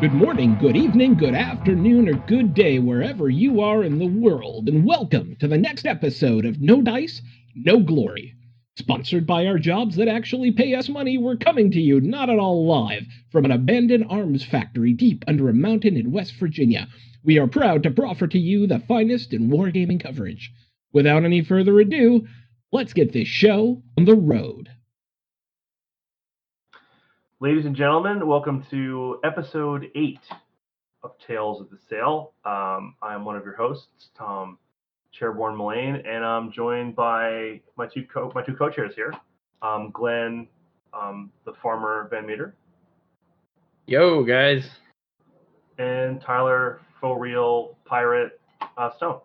Good morning, good evening, good afternoon, or good day, wherever you are in the world, and welcome to the next episode of No Dice, No Glory. Sponsored by our jobs that actually pay us money, we're coming to you not at all live from an abandoned arms factory deep under a mountain in West Virginia. We are proud to proffer to you the finest in wargaming coverage. Without any further ado, let's get this show on the road. Ladies and gentlemen, welcome to episode 8 of Tales of the Sale. I'm one of your hosts, Tom Chairborne Mullane, and I'm joined by my two co-chairs here, Glenn, the farmer Van Meter. Yo, guys. And Tyler, faux real pirate Stone.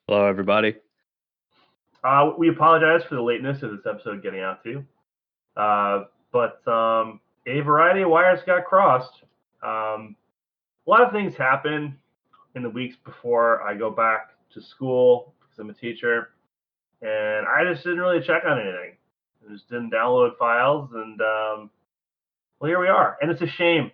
Hello, everybody. We apologize for the lateness of this episode getting out to you. But a variety of wires got crossed. A lot of things happen in the weeks before I go back to school because I'm a teacher, and I just didn't really check on anything. I just didn't download files, and well, here we are. And it's a shame.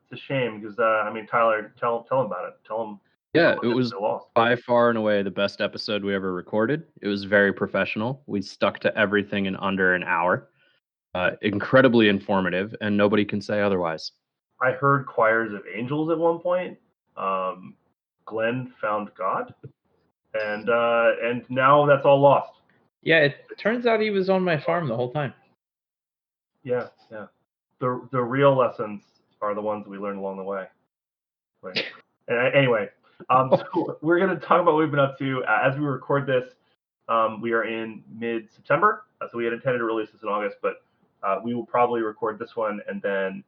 It's a shame because Tyler, tell him about it. Tell him. Yeah, it was by far and away the best episode we ever recorded. It was very professional. We stuck to everything in under an hour. Incredibly informative, and nobody can say otherwise. I heard choirs of angels at one point. Glenn found God, and now that's all lost. Yeah, it turns out he was on my farm the whole time. Yeah. The real lessons are the ones we learned along the way. Right. Anyway, so we're going to talk about what we've been up to as we record this. We are in mid-September, so we had intended to release this in August, but we will probably record this one, and then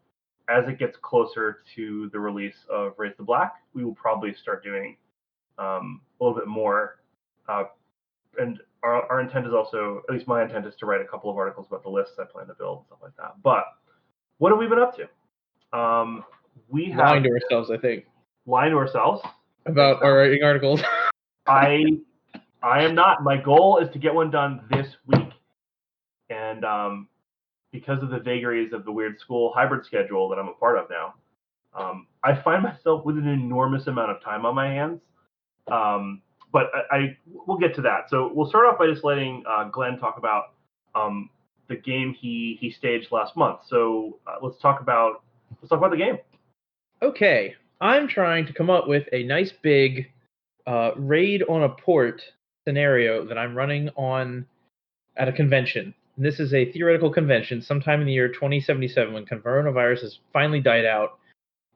as it gets closer to the release of Raise the Black, we will probably start doing a little bit more. And our intent is also, at least my intent is to write a couple of articles about the lists I plan to build and stuff like that. But what have we been up to? We have lying to ourselves, I think. Lying to ourselves about our writing articles. I am not. My goal is to get one done this week, and because of the vagaries of the weird school hybrid schedule that I'm a part of now, I find myself with an enormous amount of time on my hands. But we'll get to that. So we'll start off by just letting Glenn talk about the game he staged last month. So let's talk about the game. Okay, I'm trying to come up with a nice big raid on a port scenario that I'm running on at a convention. And this is a theoretical convention sometime in the year 2077 when coronavirus has finally died out,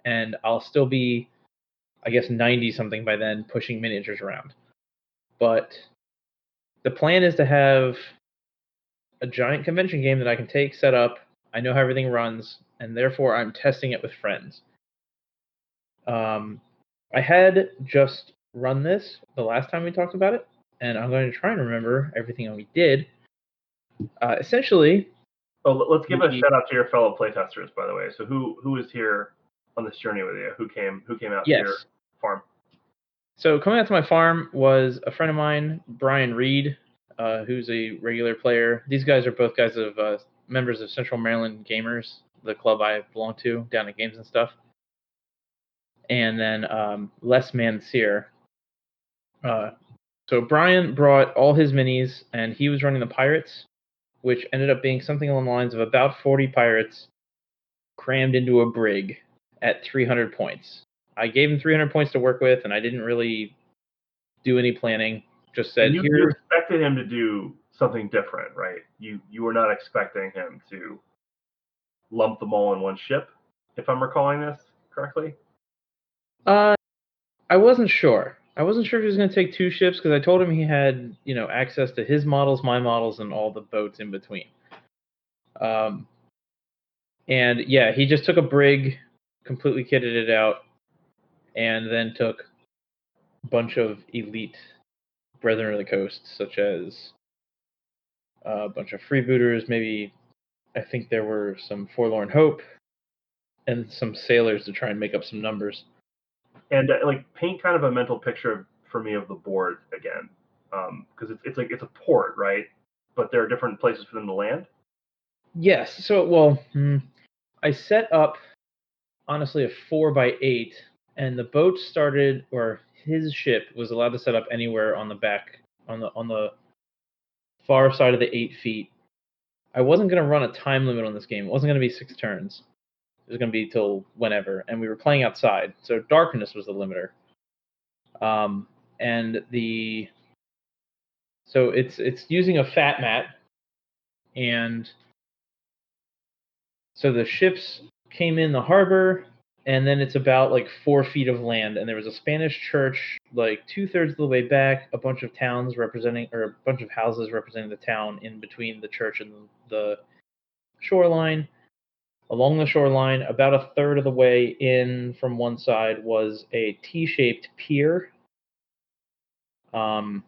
and I'll still be, I guess, 90-something by then, pushing miniatures around. But the plan is to have a giant convention game that I can take, set up, I know how everything runs, and therefore I'm testing it with friends. I had just run this the last time we talked about it, and I'm going to try and remember everything that we did. Essentially... let's give a shout out to your fellow playtesters, by the way. So who is here on this journey with you? Who came out to your farm? So coming out to my farm was a friend of mine, Brian Reed, who's a regular player. These guys are both guys of members of Central Maryland Gamers, the club I belong to down at Games and Stuff. And then Les Manseer. So Brian brought all his minis, and he was running the pirates, which ended up being something along the lines of about 40 pirates crammed into a brig at 300 points. I gave him 300 points to work with, and I didn't really do any planning. Just said, you expected him to do something different, right? You were not expecting him to lump them all in one ship, if I'm recalling this correctly? I wasn't sure. I wasn't sure if he was going to take two ships because I told him he had, access to his models, my models, and all the boats in between. And yeah, he just took a brig, completely kitted it out, and then took a bunch of elite Brethren of the Coast, such as a bunch of freebooters, maybe I think there were some Forlorn Hope, and some sailors to try and make up some numbers. And paint kind of a mental picture for me of the board again, because it's a port, right? But there are different places for them to land. Yes. So, I set up honestly a 4x8, and the boat started, or his ship was allowed to set up anywhere on the back, on the far side of the 8 feet. I wasn't going to run a time limit on this game. It wasn't going to be 6 turns. It was going to be till whenever, and we were playing outside, so darkness was the limiter. So it's using a fat mat, and so the ships came in the harbor, and then it's about like 4 feet of land, and there was a Spanish church like 2/3 of the way back, a bunch of towns representing, or a bunch of houses representing the town in between the church and the shoreline. Along the shoreline, about a third of the way in from one side was a T-shaped pier. Some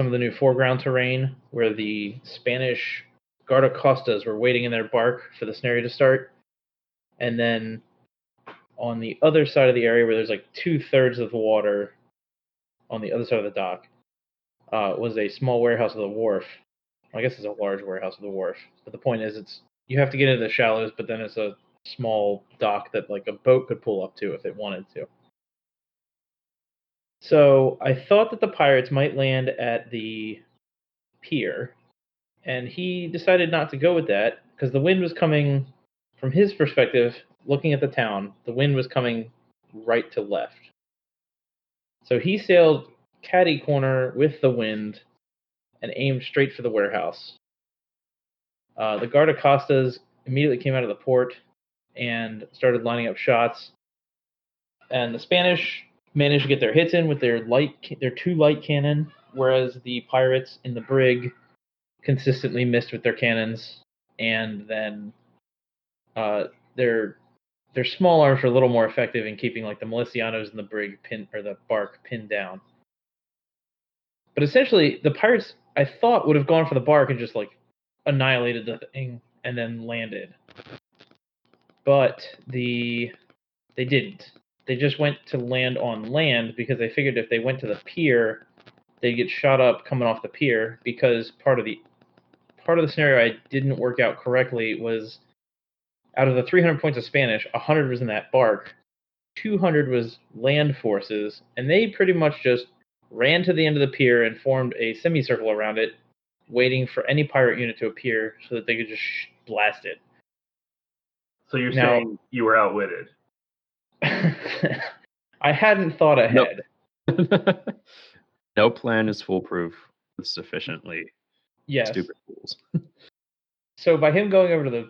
of the new foreground terrain where the Spanish guardacostas were waiting in their bark for the scenario to start. And then on the other side of the area where there's like 2/3 of the water on the other side of the dock was a small warehouse with a wharf. I guess it's a large warehouse with a wharf. But the point is, you have to get into the shallows, but then it's a small dock that like a boat could pull up to if it wanted to. So I thought that the pirates might land at the pier, and he decided not to go with that because the wind was coming, from his perspective, looking at the town, the wind was coming right to left. So he sailed catty corner with the wind and aimed straight for the warehouse. The guardacostas immediately came out of the port and started lining up shots, and the Spanish managed to get their hits in with their 2 light cannon, whereas the pirates in the brig consistently missed with their cannons, and then their small arms were a little more effective in keeping like the Milicianos in the brig or the bark pinned down. But essentially, the pirates, I thought, would have gone for the bark and just like annihilated the thing and then landed. But they didn't. They just went to land on land because they figured if they went to the pier, they'd get shot up coming off the pier, because part of the scenario I didn't work out correctly was out of the 300 points of Spanish, 100 was in that bark, 200 was land forces, and they pretty much just ran to the end of the pier and formed a semicircle around it, waiting for any pirate unit to appear so that they could just blast it. So you're saying you were outwitted? I hadn't thought ahead. Nope. No plan is foolproof with sufficiently stupid fools. So by him going over to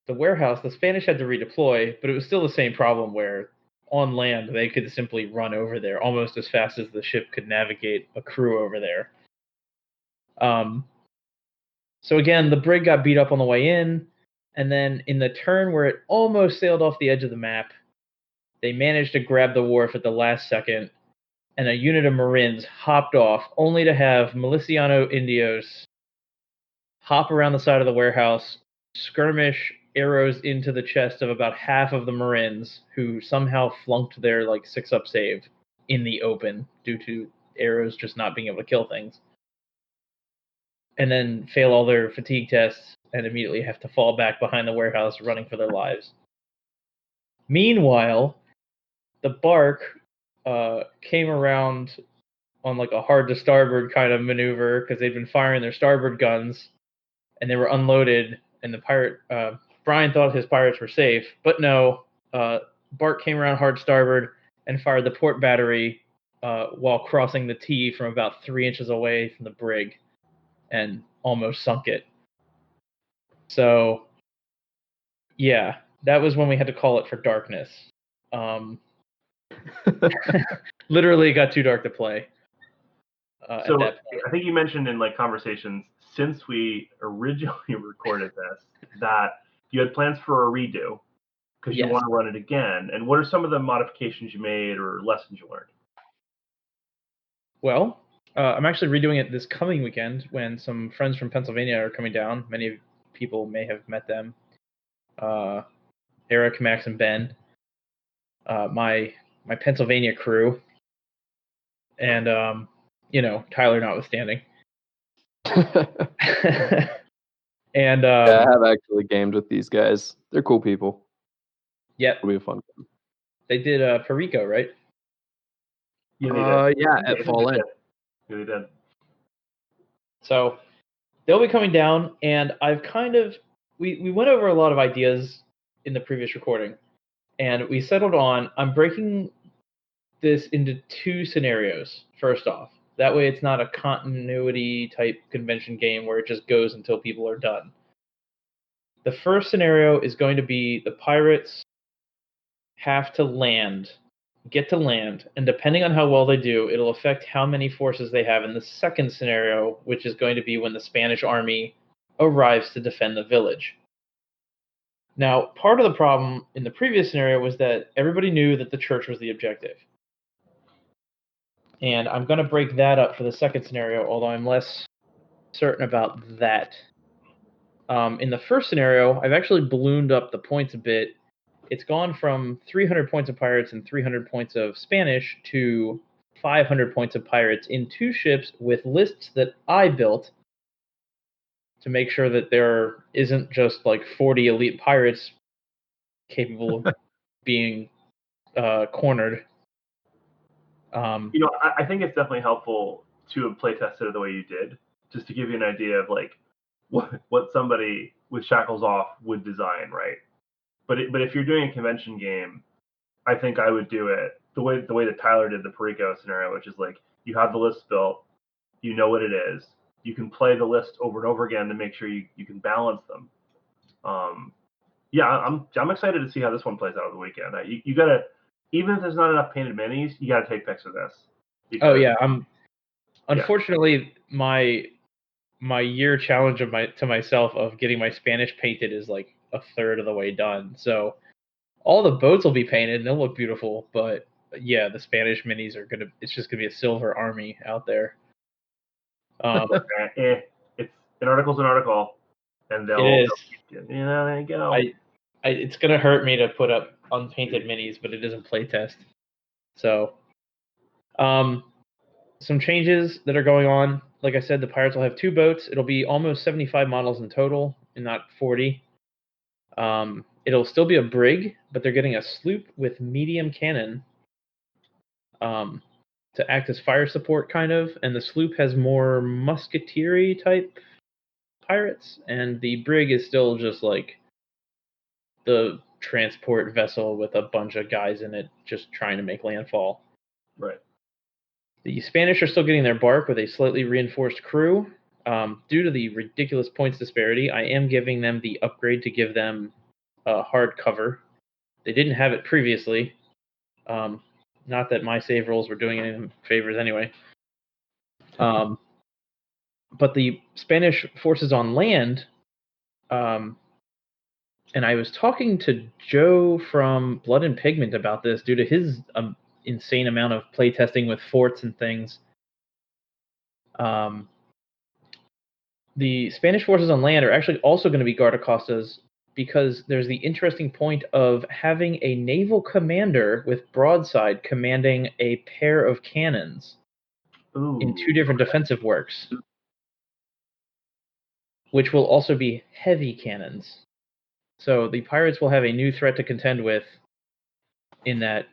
the warehouse, the Spanish had to redeploy, but it was still the same problem where on land they could simply run over there almost as fast as the ship could navigate a crew over there. So again, the brig got beat up on the way in, and then in the turn where it almost sailed off the edge of the map, they managed to grab the wharf at the last second, and a unit of Marines hopped off, only to have Miliciano Indios hop around the side of the warehouse, skirmish arrows into the chest of about half of the Marines, who somehow flunked their like 6-up save in the open due to arrows just not being able to kill things, and then fail all their fatigue tests and immediately have to fall back behind the warehouse running for their lives. Meanwhile, the bark came around on like a hard to starboard kind of maneuver because they'd been firing their starboard guns and they were unloaded, and the pirate Brian thought his pirates were safe, but no, bark came around hard starboard and fired the port battery while crossing the T from about 3 inches away from the brig and almost sunk it. So yeah, that was when we had to call it for darkness. Literally got too dark to play. So at that point. I think you mentioned in like conversations since we originally recorded this that you had plans for a redo because you want to run it again. And what are some of the modifications you made or lessons you learned? Well, I'm actually redoing it this coming weekend when some friends from Pennsylvania are coming down. Many people may have met them. Eric, Max, and Ben. My Pennsylvania crew. And, Tyler notwithstanding. And I have actually gamed with these guys. They're cool people. Yep. It'll be a fun one. They did Perico, right? Yeah, they did. Yeah, at Fall In. Yeah, they did. So they'll be coming down, and I've we went over a lot of ideas in the previous recording, and we settled on I'm breaking this into 2 scenarios. First off, that way it's not a continuity type convention game where it just goes until people are done. The first scenario is going to be the pirates have to get to land, and depending on how well they do, it'll affect how many forces they have in the second scenario, which is going to be when the Spanish army arrives to defend the village. Now, part of the problem in the previous scenario was that everybody knew that the church was the objective. And I'm going to break that up for the second scenario, although I'm less certain about that. In the first scenario, I've actually ballooned up the points a bit. It's gone from 300 points of pirates and 300 points of Spanish to 500 points of pirates in 2 ships with lists that I built to make sure that there isn't just like 40 elite pirates capable of being cornered. I think it's definitely helpful to have play tested it the way you did, just to give you an idea of like what somebody with shackles off would design, right? But if you're doing a convention game, I think I would do it the way that Tyler did the Perico scenario, which is like you have the list built, you know what it is, you can play the list over and over again to make sure you can balance them. I'm excited to see how this one plays out over the weekend. You gotta, even if there's not enough painted minis, you gotta take pics of this. Because, unfortunately my year challenge to myself of getting my Spanish painted is like a third of the way done. So all the boats will be painted and they'll look beautiful, but yeah, the Spanish minis it's just gonna be a silver army out there. It's an article's an article, and there you go. It's gonna hurt me to put up unpainted minis, but it isn't playtest. So, some changes that are going on. Like I said, the pirates will have 2 boats. It'll be almost 75 models in total, and not 40. It'll still be a brig, but they're getting a sloop with medium cannon to act as fire support, kind of. And the sloop has more musketeer type pirates, and the brig is still just like the transport vessel with a bunch of guys in it just trying to make landfall. Right. The Spanish are still getting their bark with a slightly reinforced crew. Due to the ridiculous points disparity, I am giving them the upgrade to give them hard cover. They didn't have it previously. Not that my save rolls were doing any favors anyway. But the Spanish forces on land, and I was talking to Joe from Blood and Pigment about this due to his insane amount of playtesting with forts and things. The Spanish forces on land are actually also going to be guardacostas because there's the interesting point of having a naval commander with broadside commanding a pair of cannons in 2 different defensive works, which will also be heavy cannons. So the pirates will have a new threat to contend with in that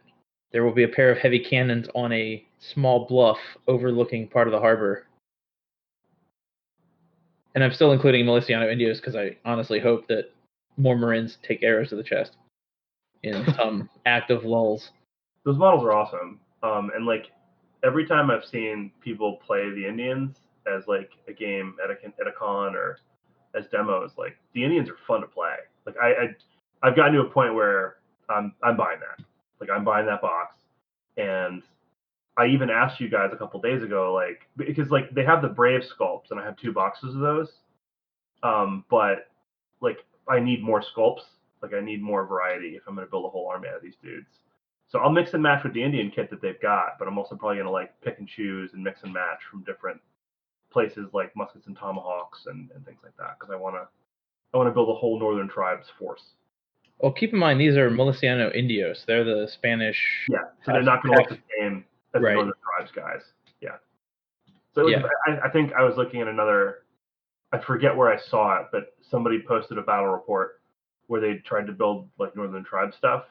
there will be a pair of heavy cannons on a small bluff overlooking part of the harbor. And I'm still including Miliciano Indios because I honestly hope that more Marines take arrows to the chest in some act of lulls. Those models are awesome. And like every time I've seen people play the Indians as like a game at a con or as demos, like the Indians are fun to play. Like I've gotten to a point where I'm buying that. Like I'm buying that box. And I even asked you guys a couple days ago, like, because like they have the Brave sculpts and I have 2 boxes of those. But like I need more sculpts. Like I need more variety if I'm going to build a whole army out of these dudes. So I'll mix and match with the Indian kit that they've got, but I'm also probably going to like pick and choose and mix and match from different places like muskets and tomahawks and things like that because I want to build a whole Northern Tribes force. Well, keep in mind these are Miliciano Indios. They're the Spanish. Yeah, so they're not going to look the same as right. the Northern Tribes guys. Yeah. So I think I was looking at another. I forget where I saw it, but somebody posted a battle report where they tried to build like Northern Tribe stuff.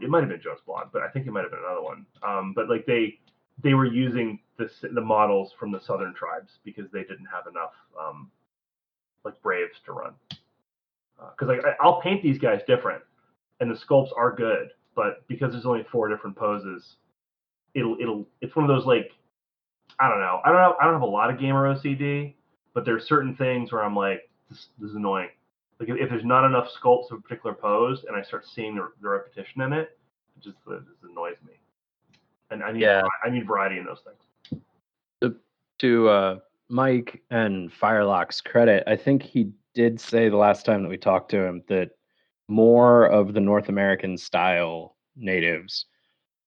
It might have been Joe's blog, but I think it might have been another one. But like they were using the models from the Southern tribes because they didn't have enough like Braves to run. Because like I'll paint these guys different, and the sculpts are good, but because there's only 4 different poses, it's one of those like I don't know. I don't have a lot of gamer OCD, but there's certain things where I'm like this is annoying. Like if there's not enough sculpts of a particular pose, and I start seeing the repetition in it, it just annoys me. And I need variety in those things. To Mike and Firelock's credit, I think he did say the last time that we talked to him that more of the North American style natives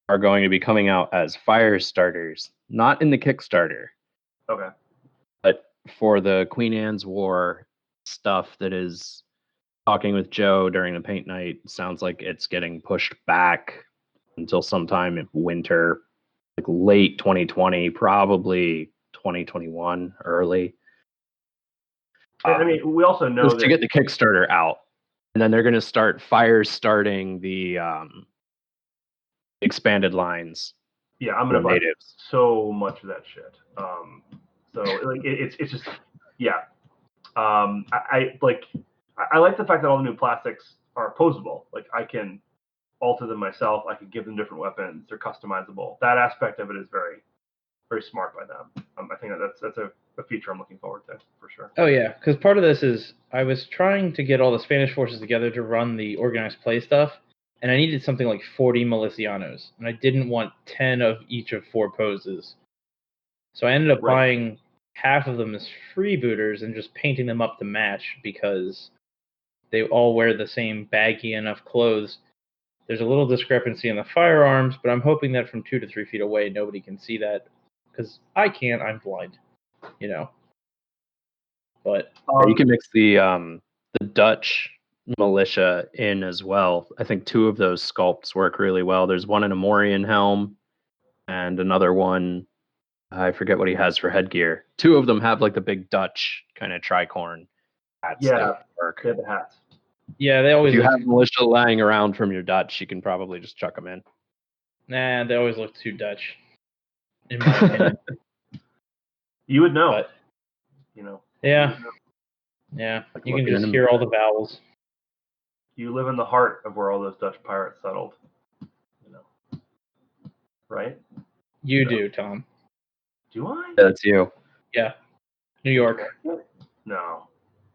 are going to be coming out as fire starters, not in the Kickstarter. Okay. But for the Queen Anne's War stuff that is talking with Joe during the paint night, sounds like it's getting pushed back until sometime in winter, like late 2020, probably 2021 early. I mean, we also know just to get the Kickstarter out, and then they're going to start starting the expanded lines. Yeah, I'm gonna buy so much of that shit. So like it's just I like the fact that all the new plastics are posable. Like I can alter them myself. I can give them different weapons. They're customizable. That aspect of it is very, very smart by them. I think that's a feature I'm looking forward to for sure. Oh yeah, because part of this is I was trying to get all the Spanish forces together to run the organized play stuff, and I needed something like 40 Milicianos, and I didn't want 10 of each of 4 poses. So I ended up buying half of them as freebooters and just painting them up to match because they all wear the same baggy enough clothes. There's a little discrepancy in the firearms, but I'm hoping that from 2 to 3 feet away, nobody can see that because I can't. I'm blind, you know. But you can mix the Dutch militia in as well. I think 2 of those sculpts work really well. There's one in a Morian helm, and another one, I forget what he has for headgear. 2 of them have like the big Dutch kind of tricorn hats. Yeah, they have the hats. Yeah, they always. If you have militia lying around from your Dutch, you can probably just chuck them in. Nah, they always look too Dutch, in my opinion. You would know, but, you know. Yeah, yeah. You can just hear all the vowels. You live in the heart of where all those Dutch pirates settled, you know. Right? You do, Tom. Do I? Yeah, that's you. Yeah. New York. No.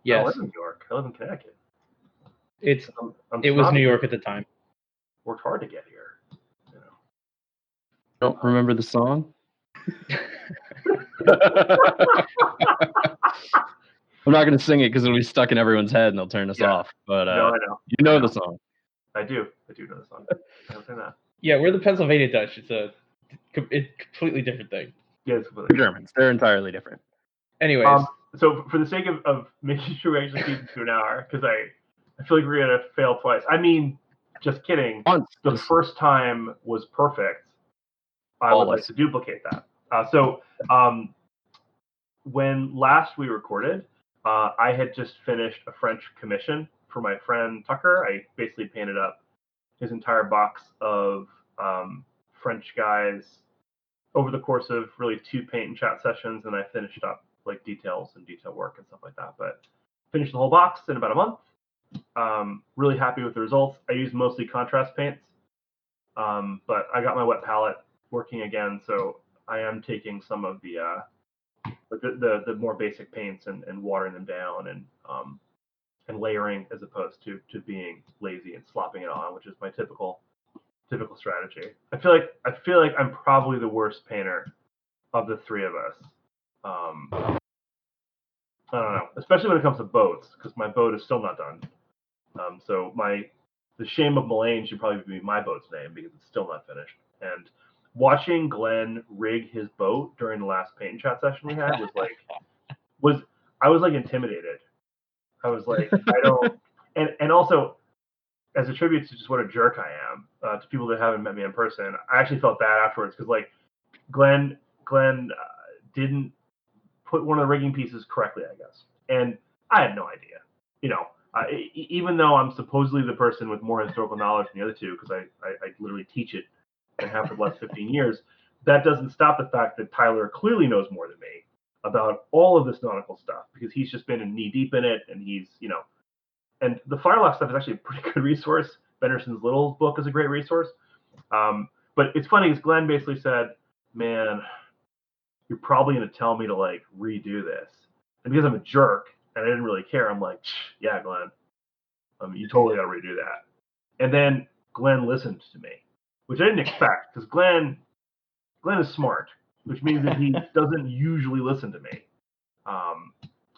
Yes. I live in New York. I live in Connecticut. It was New York at the time. Worked hard to get here. You know. Don't remember the song? I'm not going to sing it because it'll be stuck in everyone's head and they'll turn us off. But no, I know. You know the song. I do know the song. I don't say that. Yeah, we're the Pennsylvania Dutch. It's a completely different thing. Yeah, it's completely Germans. They're entirely different. Anyways. So for the sake of making sure we actually keep it to an hour, because I feel like we're going to fail twice. I mean, just kidding. The first time was perfect. I would like to duplicate that. So when last we recorded, I had just finished a French commission for my friend Tucker. I basically painted up his entire box of French guys over the course of really 2 paint and chat sessions, and I finished up like details and detail work and stuff like that. But finished the whole box in about a month. Really happy with the results. I used mostly contrast paints, but I got my wet palette working again, so I am taking some of the more basic paints and watering them down and layering as opposed to being lazy and slopping it on, which is my typical strategy. I feel like I'm probably the worst painter of the 3 of us. I don't know, especially when it comes to boats, because my boat is still not done. So the shame of Mullane should probably be my boat's name because it's still not finished. And watching Glenn rig his boat during the last paint and chat session we had I was like intimidated. I was like, I don't, and also as a tribute to just what a jerk I am to people that haven't met me in person, I actually felt bad afterwards because like Glenn didn't put one of the rigging pieces correctly, I guess, and I had no idea. You know, Even though I'm supposedly the person with more historical knowledge than the other two, because I literally teach it and have for the last 15 years, that doesn't stop the fact that Tyler clearly knows more than me about all of this nautical stuff, because he's just been knee deep in it, and he's, and the Firelock stuff is actually a pretty good resource. Benderson's Little book is a great resource. But it's funny, because Glenn basically said, man, you're probably going to tell me to like redo this. And because I'm a jerk and I didn't really care, I'm like, yeah, Glenn, you totally got to redo that. And then Glenn listened to me, which I didn't expect, because Glenn is smart, which means that he doesn't usually listen to me.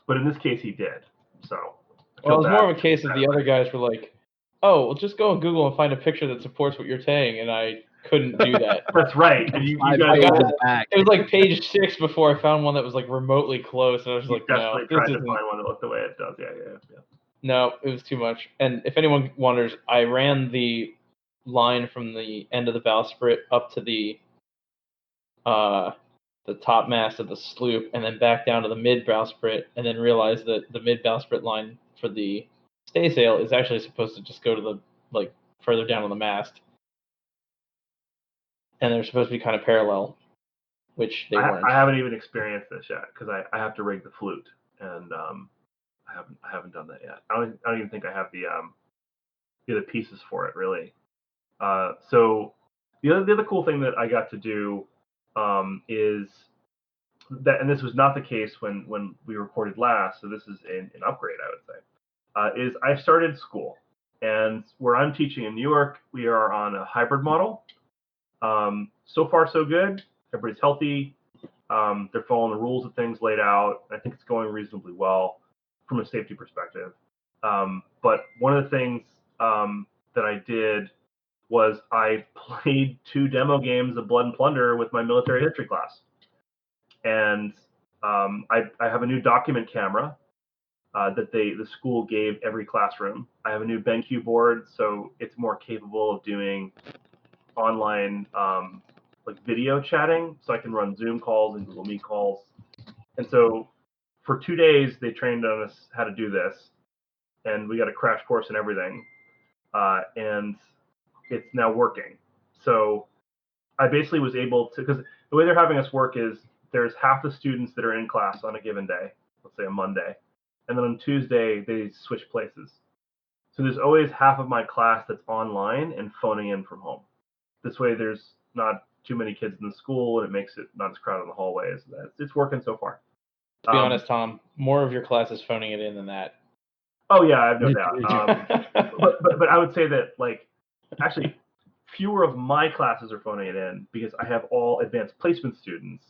But in this case, he did. So. Well, it's more of a case of the other guys were like, oh, well, just go on Google and find a picture that supports what you're saying, and I couldn't do that. That's right. And you guys it was like page 6 before I found one that was like remotely close, and I was like, no, this tried to isn't. find one that looked the way it does. Yeah. No, it was too much. And if anyone wonders, I ran the line from the end of the bowsprit up to the top mast of the sloop, and then back down to the mid bowsprit, and then realized that the mid bowsprit line for the staysail is actually supposed to just go to the further down on the mast, and they're supposed to be kind of parallel, which they weren't. I haven't even experienced this yet, because I have to rig the flute, and I haven't done that yet. I don't even think I have the other pieces for it, really. So the other cool thing that I got to do is that, and this was not the case when we recorded last, so this is an upgrade, I would say, is I started school. And where I'm teaching in New York, we are on a hybrid model. So far, so good. Everybody's healthy. They're following the rules of things laid out. I think it's going reasonably well from a safety perspective. But one of the things that I did was I played 2 demo games of Blood and Plunder with my military history class. And I have a new document camera that the school gave every classroom. I have a new BenQ board, so it's more capable of doing online video chatting, so I can run Zoom calls and Google Meet calls. And so for 2 days, they trained on us how to do this, and we got a crash course and everything. And it's now working. So I basically was able to, because the way they're having us work is there's half the students that are in class on a given day, let's say a Monday, and then on Tuesday they switch places. So there's always half of my class that's online and phoning in from home. This way there's not too many kids in the school, and it makes it not as crowded in the hallways. It's working so far. To be honest, Tom, more of your class is phoning it in than that. Oh yeah, I have no doubt. But I would say that actually fewer of my classes are phoning it in, because I have all advanced placement students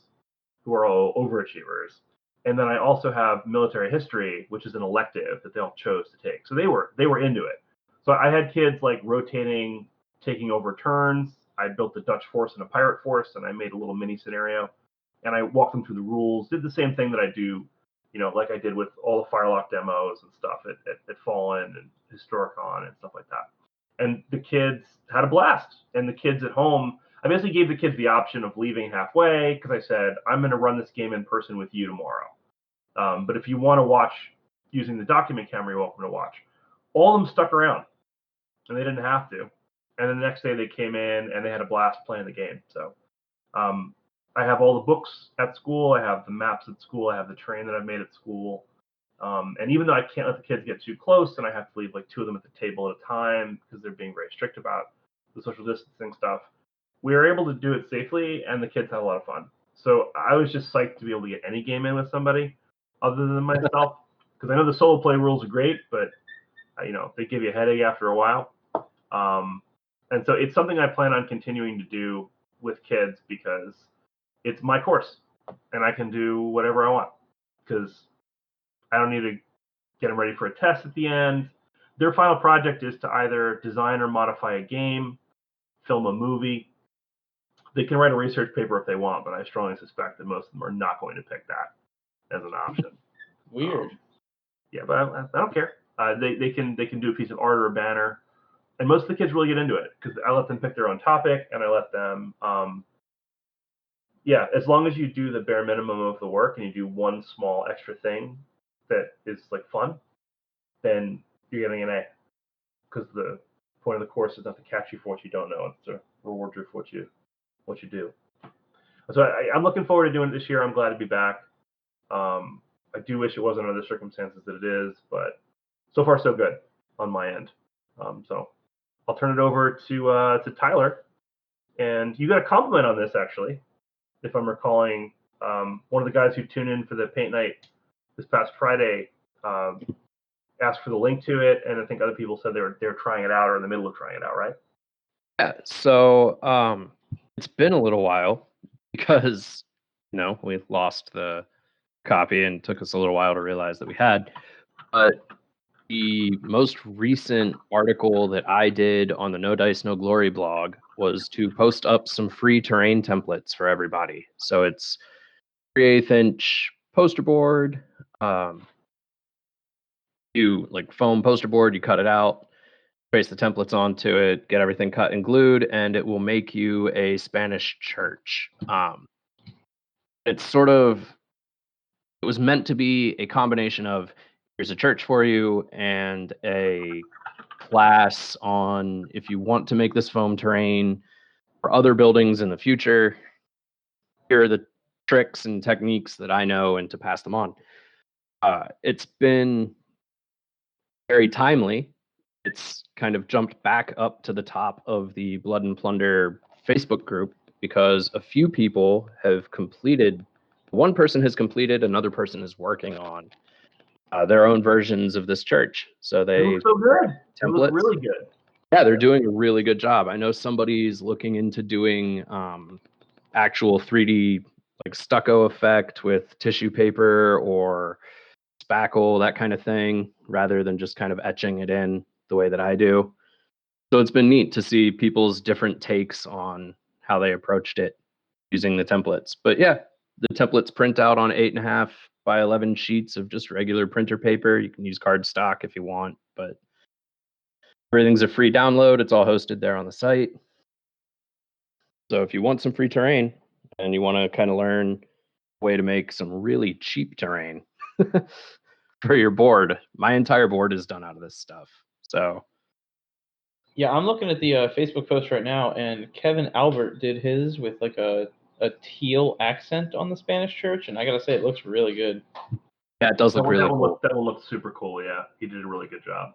who are all overachievers, and then I also have military history, which is an elective that they all chose to take. So they were into it. So I had kids rotating, taking over turns. I built a Dutch force and a pirate force, and I made a little mini scenario, and I walked them through the rules. Did the same thing that I do, like I did with all the Firelock demos and stuff at Fallen and Historicon and stuff like that. And the kids had a blast. And the kids at home, I basically gave the kids the option of leaving halfway, because I said, I'm going to run this game in person with you tomorrow. But if you want to watch using the document camera, you're welcome to watch. All of them stuck around, and they didn't have to. And the next day they came in and they had a blast playing the game. So I have all the books at school. I have the maps at school. I have the terrain that I've made at school. And even though I can't let the kids get too close, and I have to leave 2 of them at the table at a time because they're being very strict about the social distancing stuff, we were able to do it safely, and the kids had a lot of fun. So I was just psyched to be able to get any game in with somebody other than myself, because I know the solo play rules are great, but they give you a headache after a while. And so it's something I plan on continuing to do with kids, because it's my course, and I can do whatever I want, because I don't need to get them ready for a test at the end. Their final project is to either design or modify a game, film a movie. They can write a research paper if they want, but I strongly suspect that most of them are not going to pick that as an option. Weird. Yeah, but I don't care. They can do a piece of art or a banner, and most of the kids really get into it, because I let them pick their own topic, and I let them as long as you do the bare minimum of the work and you do one small extra thing that is fun, then you're getting an A, because the point of the course is not to catch you for what you don't know, it's to reward you for what you do. So I'm looking forward to doing it this year. I'm glad to be back. I do wish it wasn't under the circumstances that it is, but so far so good on my end. So I'll turn it over to Tyler, and you got a compliment on this actually, if I'm recalling. One of the guys who tuned in for the paint night this past Friday asked for the link to it, and I think other people said they're trying it out or in the middle of trying it out, right? Yeah. So it's been a little while because we lost the copy and it took us a little while to realize that we had. But the most recent article that I did on the No Dice No Glory blog was to post up some free terrain templates for everybody. So it's 3/8 inch poster board. You foam poster board, you cut it out, trace the templates onto it, get everything cut and glued, and it will make you a Spanish church. It was meant to be a combination of here's a church for you and a class on if you want to make this foam terrain for other buildings in the future. Here are the tricks and techniques that I know and to pass them on. It's been very timely. It's kind of jumped back up to the top of the Blood and Plunder Facebook group because a few people have completed. One person has completed, another person is working on their own versions of this church. So they look so good. Templates. It looks really good. Yeah, they're doing a really good job. I know somebody's looking into doing actual 3D stucco effect with tissue paper or spackle, that kind of thing, rather than just kind of etching it in the way that I do. So it's been neat to see people's different takes on how they approached it using the templates. But yeah, the templates print out on 8.5 by 11 sheets of just regular printer paper. You can use cardstock if you want, but everything's a free download. It's all hosted there on the site. So if you want some free terrain and you want to kind of learn a way to make some really cheap terrain for your board, my entire board is done out of this stuff. So yeah, I'm looking at the Facebook post right now, and Kevin Albert did his with a teal accent on the Spanish church, and I gotta say, it looks really good. Yeah, it does look really cool. That one looks super cool. Yeah, he did a really good job.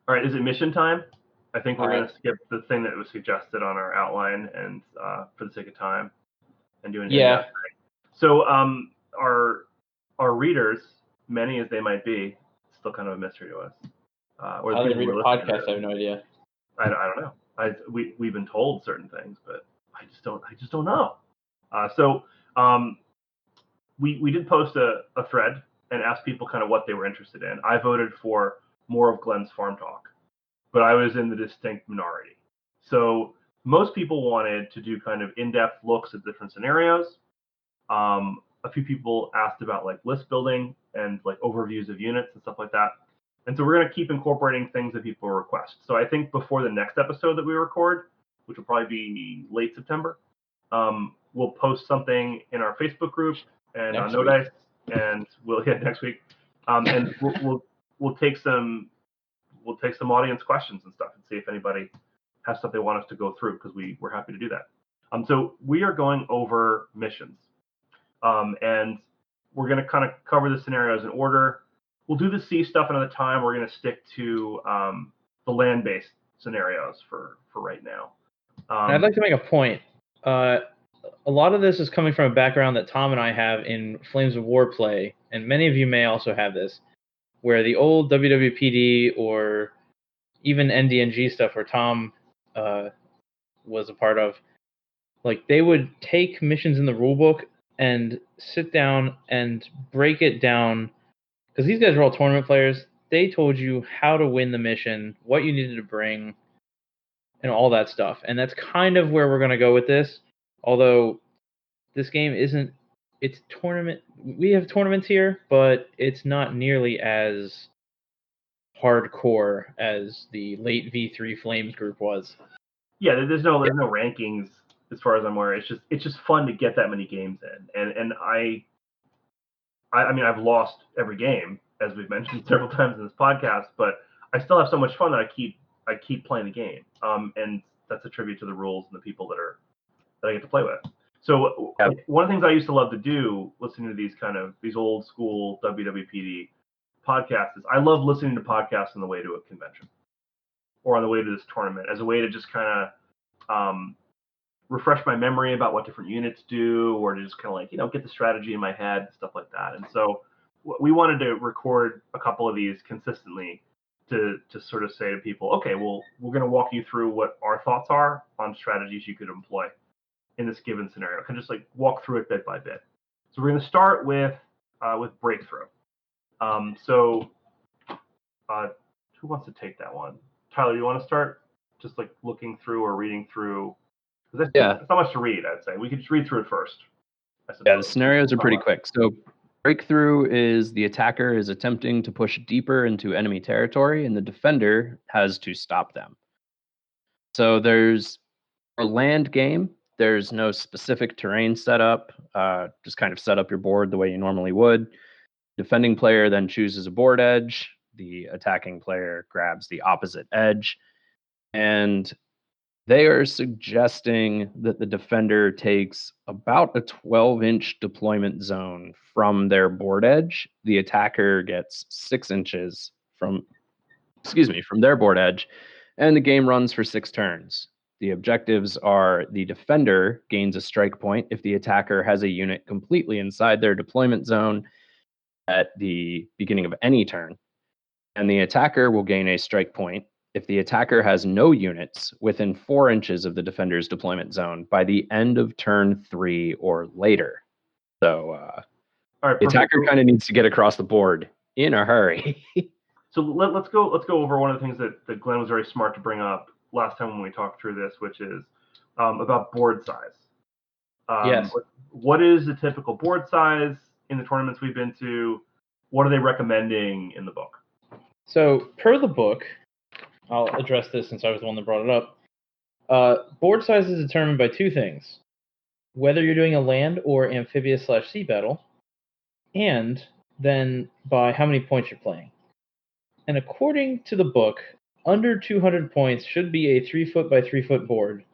All right, is it mission time? I think we're going to skip the thing that was suggested on our outline, and for the sake of time, and do an yeah. So our readers, many as they might be, still kind of a mystery to us. Or how they read a podcast, I have no idea. I don't know. We've been told certain things, but I just don't know. So we did post a thread and asked people kind of what they were interested in. I voted for more of Glenn's farm talk, but I was in the distinct minority. So most people wanted to do kind of in-depth looks at different scenarios. A few people asked about list building and overviews of units and stuff like that. And so we're going to keep incorporating things that people request. So I think before the next episode that we record, which will probably be late September, we'll post something in our Facebook group and on No Dice, and we'll hit next week. And we'll take some audience questions and stuff and see if anybody has stuff they want us to go through, because we're happy to do that. So we are going over missions, and we're going to kind of cover the scenarios in order. We'll do the sea stuff another time. We're going to stick to the land-based scenarios for right now. I'd like to make a point. A lot of this is coming from a background that Tom and I have in Flames of War play, and many of you may also have this, where the old WWPD or even NDNG stuff where Tom was a part of, they would take missions in the rulebook and sit down and break it down, because these guys are all tournament players. They told you how to win the mission, what you needed to bring, and all that stuff. And that's kind of where we're going to go with this. Although this game isn't, it's tournament. We have tournaments here, but it's not nearly as hardcore as the late V3 Flames group was. Yeah, there's no rankings as far as I'm aware. It's just fun to get that many games in. And I mean, I've lost every game, as we've mentioned several times in this podcast, but I still have so much fun that I keep playing the game. And that's a tribute to the rules and the people that I get to play with. So one of the things I used to love to do, listening to these old school WWPD podcasts, is I love listening to podcasts on the way to a convention or on the way to this tournament as a way to just kind of refresh my memory about what different units do, or to just kind of like, get the strategy in my head and stuff like that. And so we wanted to record a couple of these consistently to sort of say to people, okay, well, we're going to walk you through what our thoughts are on strategies you could employ in this given scenario. Can just like walk through it bit by bit. So we're going to start with breakthrough. So who wants to take that one? Tyler, you want to start just like looking through or reading through? Because it's not much to read, I'd say. We could just read through it first. Yeah, the scenarios are pretty quick. So breakthrough is the attacker is attempting to push deeper into enemy territory, and the defender has to stop them. So there's a land game. There's no specific terrain setup. Just kind of set up your board the way you normally would. Defending player then chooses a board edge. The attacking player grabs the opposite edge. And they are suggesting that the defender takes about a 12-inch deployment zone from their board edge. The attacker gets 6 inches from their board edge, and the game runs for 6 turns. The objectives are the defender gains a strike point if the attacker has a unit completely inside their deployment zone at the beginning of any turn, and the attacker will gain a strike point if the attacker has no units within 4 inches of the defender's deployment zone by the end of turn 3 or later. So the attacker kind of needs to get across the board in a hurry. So let's go over one of the things that Glenn was very smart to bring up last time when we talked through this, which is about board size. Yes. What is the typical board size in the tournaments we've been to? What are they recommending in the book? So per the book, I'll address this since I was the one that brought it up. Board size is determined by 2 things: whether you're doing a land or amphibious/sea battle, and then by how many points you're playing. And according to the book, under 200 points should be a 3-foot by 3-foot board.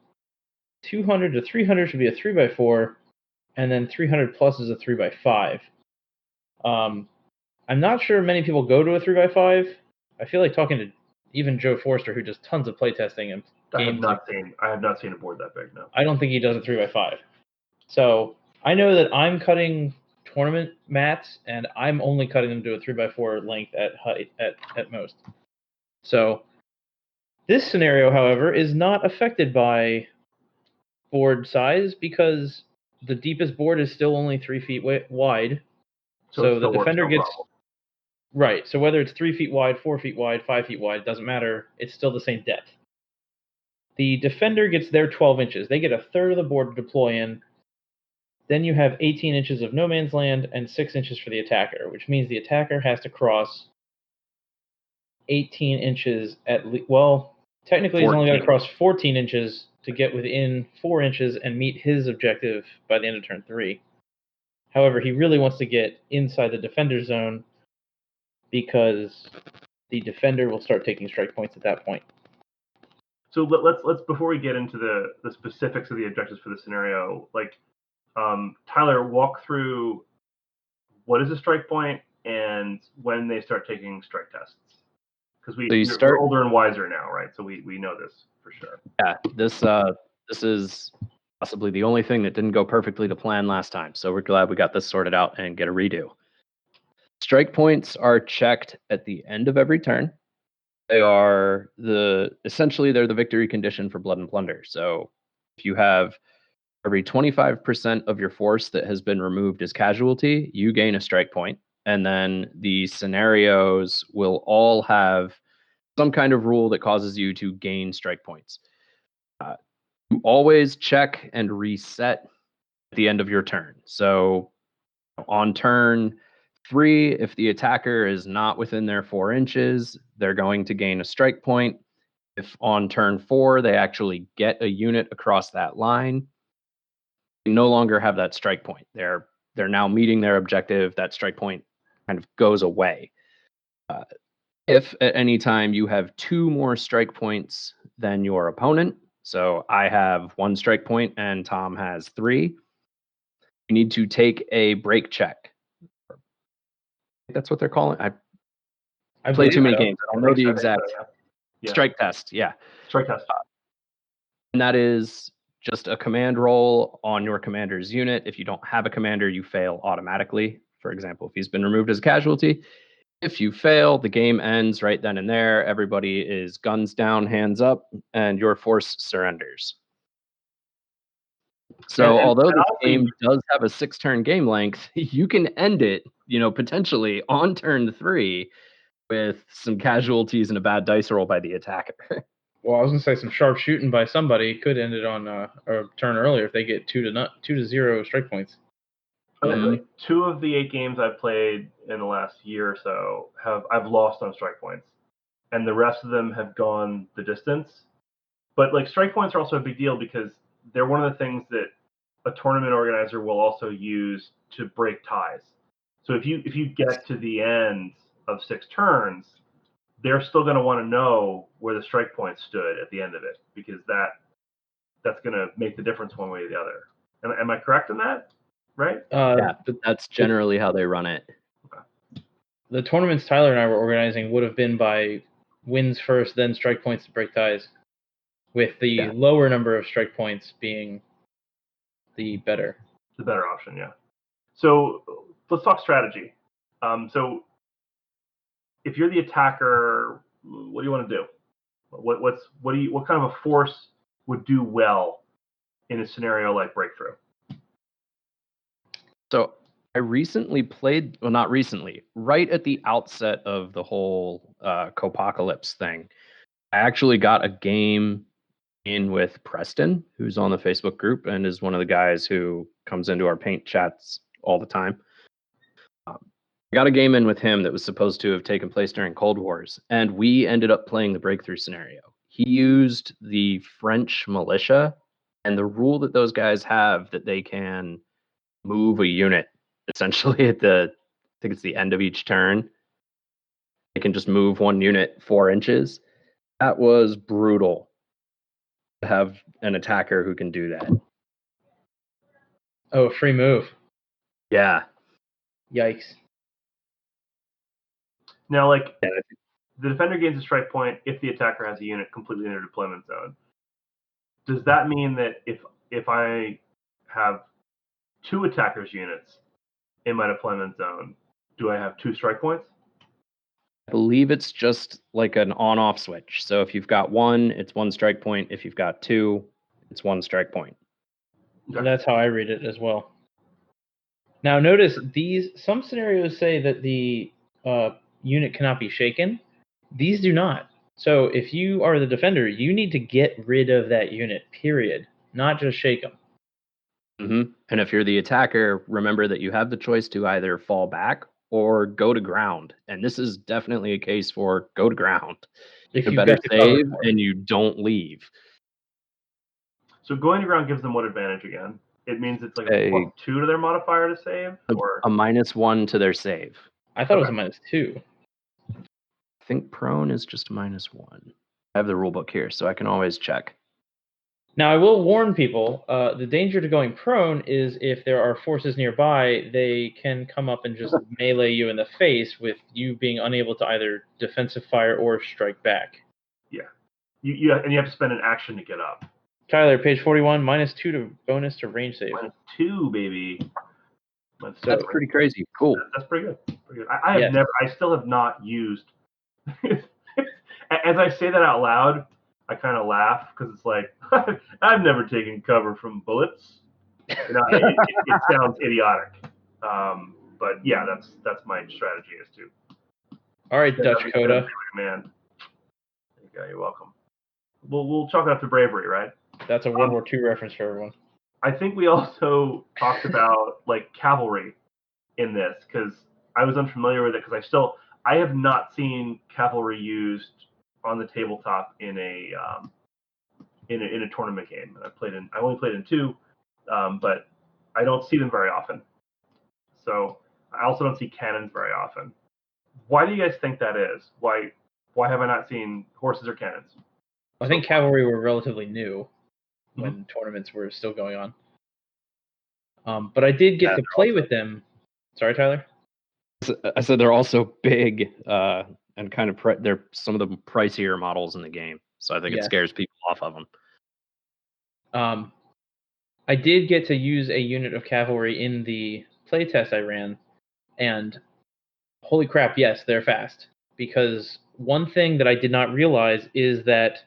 200 to 300 should be a 3x4, and then 300 plus is a 3x5. I'm not sure many people go to a 3x5. I feel like talking to even Joe Forster, who does tons of playtesting and games. I have not seen a board that big, no. I don't think he does a 3x5. So I know that I'm cutting tournament mats, and I'm only cutting them to a 3x4 length at height at most. So this scenario, however, is not affected by board size because the deepest board is still only 3 feet wide. So the defender gets... Right, so whether it's 3 feet wide, 4 feet wide, 5 feet wide, doesn't matter. It's still the same depth. The defender gets their 12 inches. They get a third of the board to deploy in. Then you have 18 inches of no man's land and 6 inches for the attacker, which means the attacker has to cross 18 inches at least. Well, technically 14. He's only got to cross 14 inches to get within 4 inches and meet his objective by the end of turn 3. However, he really wants to get inside the defender zone because the defender will start taking strike points at that point. So let's before we get into the specifics of the objectives for the scenario, like Tyler, walk through what is a strike point and when they start taking strike tests. Because we're older and wiser now, right? So we know this for sure. Yeah, this is possibly the only thing that didn't go perfectly to plan last time. So we're glad we got this sorted out and get a redo. Strike points are checked at the end of every turn. They are essentially they're the victory condition for Blood and Plunder. So if you have every 25% of your force that has been removed as casualty, you gain a strike point. And then the scenarios will all have some kind of rule that causes you to gain strike points. You always check and reset at the end of your turn. So on turn 3, if the attacker is not within their 4 inches, they're going to gain a strike point. If on turn 4 they actually get a unit across that line, they no longer have that strike point. They're now meeting their objective. That strike point kind of goes away. If at any time you have 2 more strike points than your opponent, so I have 1 strike point and Tom has 3, you need to take a break check. That's what they're calling. I play too many games. I don't know the exact strike test. Yeah, Strike test. and that is just a command roll on your commander's unit. If you don't have a commander, you fail automatically. For example, if he's been removed as a casualty, if you fail, the game ends right then and there. Everybody is guns down, hands up, and your force surrenders. So, although this game does have a 6-turn game length, you can end it, potentially on turn 3 with some casualties and a bad dice roll by the attacker. Well, I was gonna say some sharp shooting by somebody could end it on a turn earlier if they get 2-0 strike points. Like 2 of the 8 games I've played in the last year or so I've lost on strike points, and the rest of them have gone the distance. But like strike points are also a big deal because they're one of the things that a tournament organizer will also use to break ties. So if you get to the end of 6 turns, they're still going to want to know where the strike point stood at the end of it, because that's going to make the difference one way or the other. Am I correct in that? Right? Yeah, but that's generally how they run it. Okay. The tournaments Tyler and I were organizing would have been by wins first, then strike points to break ties, with the lower number of strike points being the better option. Yeah. So let's talk strategy. So if you're the attacker, what do you want to do? What kind of a force would do well in a scenario like Breakthrough? So I recently played, well, not recently, right at the outset of the whole Copocalypse thing. I actually got a game in with Preston, who's on the Facebook group and is one of the guys who comes into our paint chats all the time. I got a game in with him that was supposed to have taken place during Cold Wars, and we ended up playing the Breakthrough scenario. He used the French militia, and the rule that those guys have that they can move a unit essentially at I think it's the end of each turn. They can just move 1 unit 4 inches. That was brutal to have an attacker who can do that. Oh, free move. Yeah. Yikes. Now, like, the defender gains a strike point if the attacker has a unit completely in their deployment zone. Does that mean that if I have 2 attackers' units in my deployment zone, do I have 2 strike points? I believe it's just like an on-off switch. So if you've got 1, it's 1 strike point. If you've got 2, it's 1 strike point. And that's how I read it as well. Now notice some scenarios say that the unit cannot be shaken. These do not. So if you are the defender, you need to get rid of that unit, period. Not just shake them. Mm-hmm. And if you're the attacker, remember that you have the choice to either fall back or go to ground. And this is definitely a case for go to ground. If you you better save and you don't leave. So going to ground gives them what advantage again? It means it's like a +2 to their modifier to save? Or a -1 to their save. I thought it was a -2. I think prone is just -1. I have the rule book here, so I can always check. Now, I will warn people, the danger to going prone is if there are forces nearby, they can come up and just melee you in the face with you being unable to either defensive fire or strike back. Yeah. You have to spend an action to get up. Tyler, page 41, -2 to bonus to range save. -2, baby. That's pretty crazy. Cool. That's pretty good. Pretty good. I still have not used. As I say that out loud, I kind of laugh because it's like I've never taken cover from bullets. It sounds idiotic, but yeah, that's my strategy is to. All right, Dutch Coda. Man, there you go. You're welcome. We'll chalk it up to bravery, right? That's a World War II reference for everyone. I think we also talked about like cavalry in this because I was unfamiliar with it because I have not seen cavalry used on the tabletop in a tournament game. I only played in 2, but I don't see them very often. So I also don't see cannons very often. Why do you guys think that is? Why have I not seen horses or cannons? I think cavalry were relatively new when tournaments were still going on. But I did get to play with them. Sorry, Tyler? I said they're also big and kind of they're some of the pricier models in the game. So I think it scares people off of them. I did get to use a unit of cavalry in the playtest I ran, and holy crap, yes, they're fast. Because one thing that I did not realize is that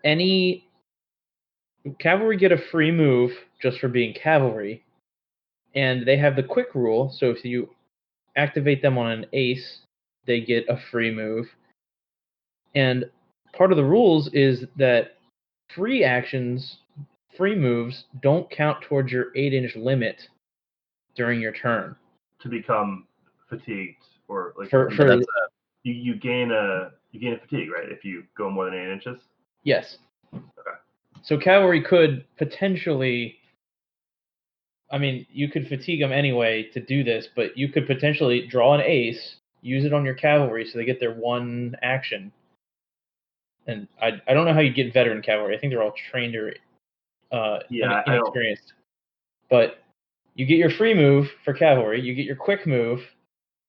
any cavalry get a free move just for being cavalry, and they have the quick rule, so if you activate them on an ace, they get a free move. And part of the rules is that free actions, free moves, don't count towards your 8-inch limit during your turn. To become fatigued, or like you gain a fatigue, right? If you go more than 8 inches. Yes. Okay. So cavalry could potentially, I mean, you could fatigue them anyway to do this, but you could potentially draw an ace, use it on your cavalry so they get their one action. And I don't know how you get veteran cavalry. I think they're all trained or inexperienced. But you get your free move for cavalry, you get your quick move,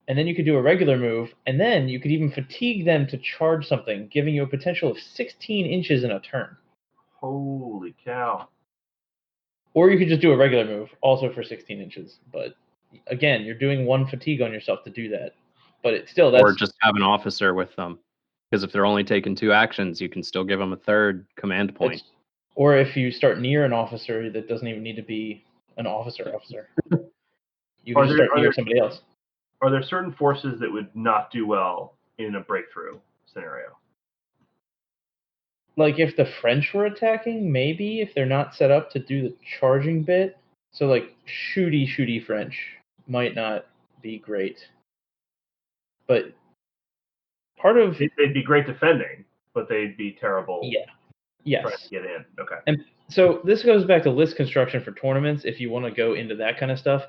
and then you could do a regular move, and then you could even fatigue them to charge something, giving you a potential of 16 inches in a turn. Holy cow. Or you could just do a regular move, also for 16 inches. But again, you're doing one fatigue on yourself to do that. But it's still or just have an officer with them, because if they're only taking 2 actions, you can still give them a third command point. Or if you start near an officer, that doesn't even need to be an officer. You can just start near somebody else. Are there certain forces that would not do well in a breakthrough scenario? Like if the French were attacking, maybe, if they're not set up to do the charging bit. So like shooty French might not be great. But part of... They'd be great defending, but they'd be terrible trying to get in. Okay. And so this goes back to list construction for tournaments, if you want to go into that kind of stuff.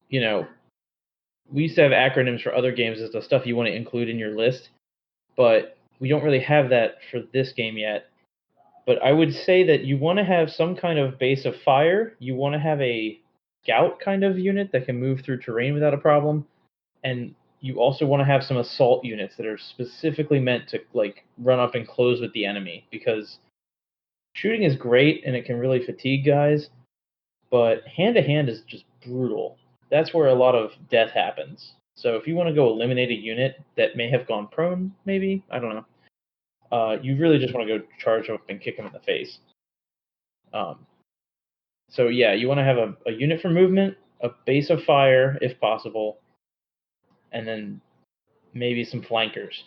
You know, we used to have acronyms for other games as the stuff you want to include in your list, but we don't really have that for this game yet. But I would say that you want to have some kind of base of fire. You want to have a scout kind of unit that can move through terrain without a problem. And you also want to have some assault units that are specifically meant to like run up and close with the enemy, because shooting is great and it can really fatigue guys, but hand-to-hand is just brutal. That's where a lot of death happens. So if you want to go eliminate a unit that may have gone prone, maybe, I don't know, you really just want to go charge up and kick them in the face. So yeah, you want to have a unit for movement, a base of fire if possible, and then maybe some flankers.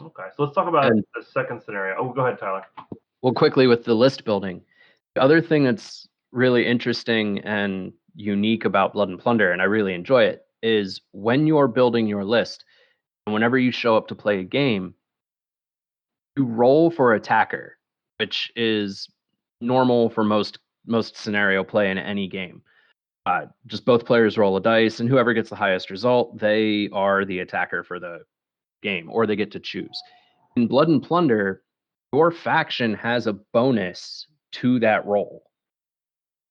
Okay, so let's talk about the second scenario. Oh, go ahead, Tyler. Well, quickly with the list building. The other thing that's really interesting and unique about Blood and Plunder, and I really enjoy it, is when you're building your list, and whenever you show up to play a game, you roll for attacker, which is normal for most scenario play in any game. Just both players roll a dice, and whoever gets the highest result, they are the attacker for the game, or they get to choose. In Blood and Plunder, your faction has a bonus to that roll.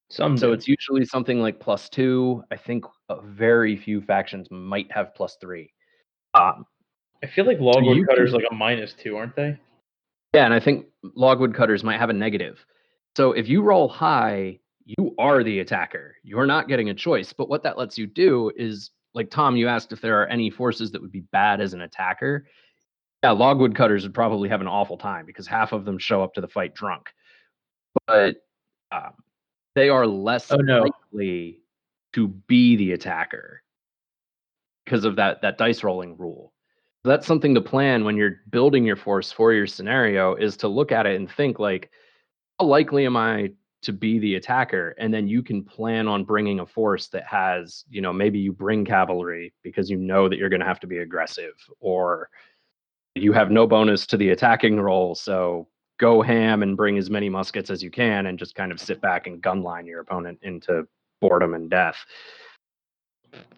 So it's usually something like +2. I think very few factions might have +3. I feel like Logwood Cutter's like a -2, aren't they? Yeah, and I think Logwood Cutters might have a negative. So if you roll high, you are the attacker. You're not getting a choice. But what that lets you do is, like Tom, you asked if there are any forces that would be bad as an attacker. Yeah, Logwood Cutters would probably have an awful time because half of them show up to the fight drunk. But they are less likely to be the attacker because of that dice rolling rule. So that's something to plan when you're building your force for your scenario, is to look at it and think like, how likely am I to be the attacker? And then you can plan on bringing a force that has, maybe you bring cavalry because you know that you're going to have to be aggressive, or you have no bonus to the attacking roll, so go ham and bring as many muskets as you can and just kind of sit back and gunline your opponent into boredom and death.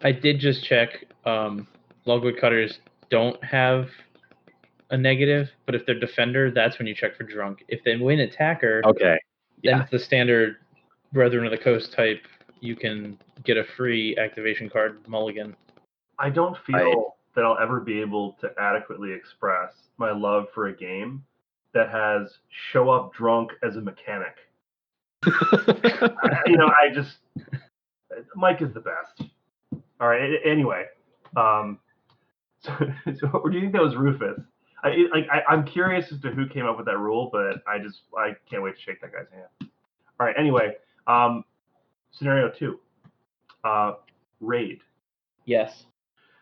I did just check. Logwood cutters don't have a negative, but if they're defender, that's when you check for drunk. If they win attacker, Okay. then Yeah. it's the standard Brethren of the Coast type. You can get a free activation card mulligan. I don't feel that I'll ever be able to adequately express my love for a game that has show up drunk as a mechanic. I just Mike is the best. All right. Anyway, so or do you think that was Rufus? I'm curious as to who came up with that rule, but I can't wait to shake that guy's hand. All right. Anyway, scenario 2, raid. Yes.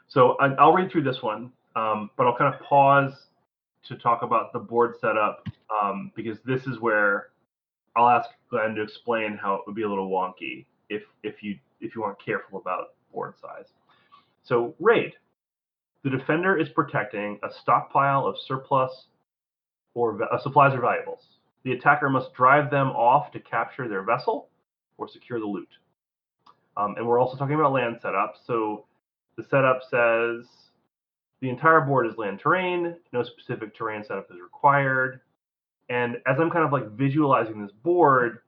So I'll read through this one, but I'll kind of pause to talk about the board setup because this is where I'll ask Glenn to explain how it would be a little wonky if you aren't careful about board size. So raid. The defender is protecting a stockpile of surplus or supplies or valuables. The attacker must drive them off to capture their vessel or secure the loot. And we're also talking about land setup. So the setup says the entire board is land terrain. No specific terrain setup is required. And as I'm kind of like visualizing this board,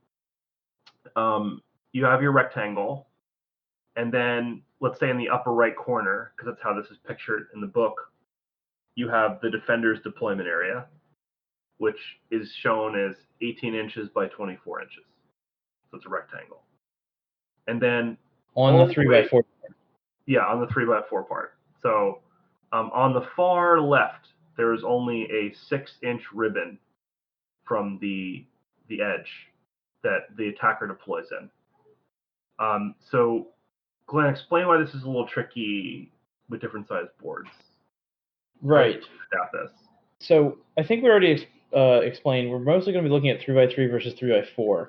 you have your rectangle. And then let's say in the upper right corner, because that's how this is pictured in the book, you have the defender's deployment area, which is shown as 18 inches by 24 inches. So it's a rectangle. And then on the 3x4. Yeah, on the 3x4 part. So on the far left, there's only a 6-inch ribbon from the edge that the attacker deploys in. So Glenn, explain why this is a little tricky with different sized boards. Right. About this. So I think we already explained we're mostly going to be looking at 3x3 versus 3x4.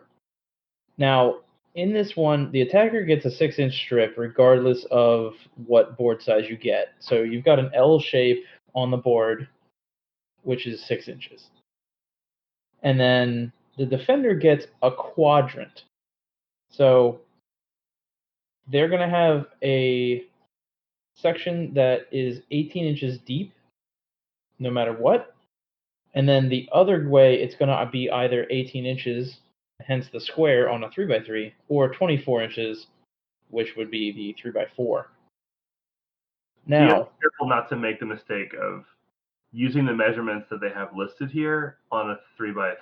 Now, in this one, the attacker gets a 6-inch strip regardless of what board size you get. So you've got an L shape on the board, which is 6 inches. And then the defender gets a quadrant. So they're going to have a section that is 18 inches deep, no matter what. And then the other way, it's going to be either 18 inches, hence the square on a 3x3, or 24 inches, which would be the 3x4. Now, so you have to be careful not to make the mistake of using the measurements that they have listed here on a 3x3.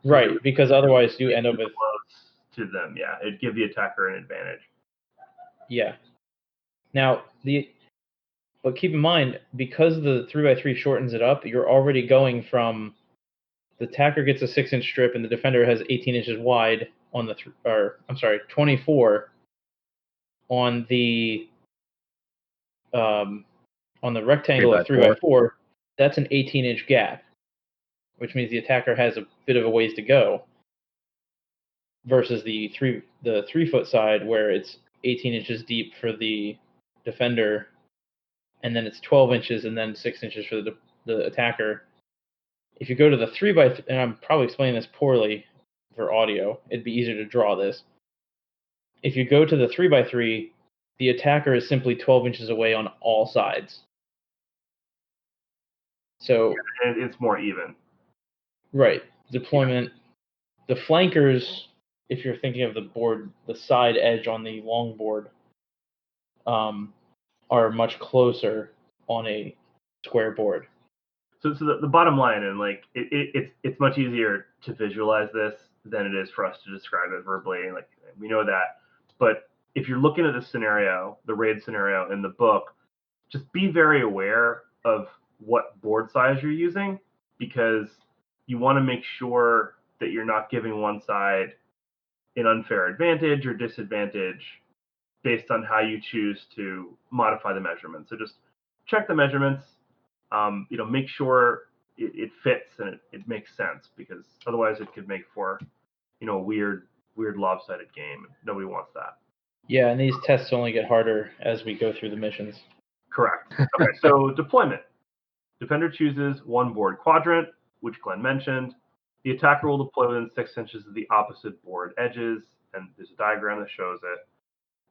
Right, because otherwise you end up with close to them. Yeah, it'd give the attacker an advantage. Yeah. Now but keep in mind, because the 3x3 shortens it up, you're already going from the attacker gets a 6-inch strip and the defender has 18 inches wide on the 24 on the rectangle of 3x4. That's an 18-inch gap, which means the attacker has a bit of a ways to go. Versus the 3-foot side where it's 18 inches deep for the defender, and then it's 12 inches and then 6 inches for the attacker. If you go to the 3x3, and I'm probably explaining this poorly for audio, it'd be easier to draw this. If you go to the 3x3, the attacker is simply 12 inches away on all sides. So it's more even. Right. Deployment. Yeah. The flankers, if you're thinking of the board, the side edge on the long board, are much closer on a square board. So the bottom line, and like it's much easier to visualize this than it is for us to describe it verbally. Like we know that, but if you're looking at the scenario, the raid scenario in the book, just be very aware of what board size you're using, because you want to make sure that you're not giving one side an unfair advantage or disadvantage based on how you choose to modify the measurements. So just check the measurements, make sure it fits and it makes sense, because otherwise it could make for, a weird lopsided game. Nobody wants that. Yeah, and these tests only get harder as we go through the missions. Correct. Okay, so deployment. Defender chooses one board quadrant, which Glenn mentioned. The attacker will deploy within 6 inches of the opposite board edges, and there's a diagram that shows it.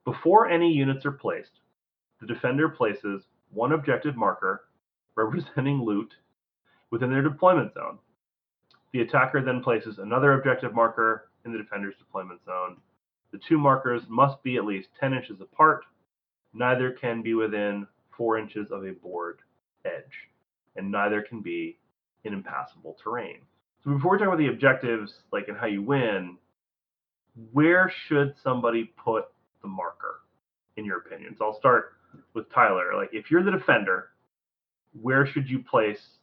Before any units are placed, the defender places one objective marker representing loot within their deployment zone. The attacker then places another objective marker in the defender's deployment zone. The two markers must be at least 10 inches apart. Neither can be within 4 inches of a board edge, and neither can be in impassable terrain. So before we talk about the objectives, like and how you win, where should somebody put the marker, in your opinion? So I'll start with Tyler. Like, if you're the defender, where should you place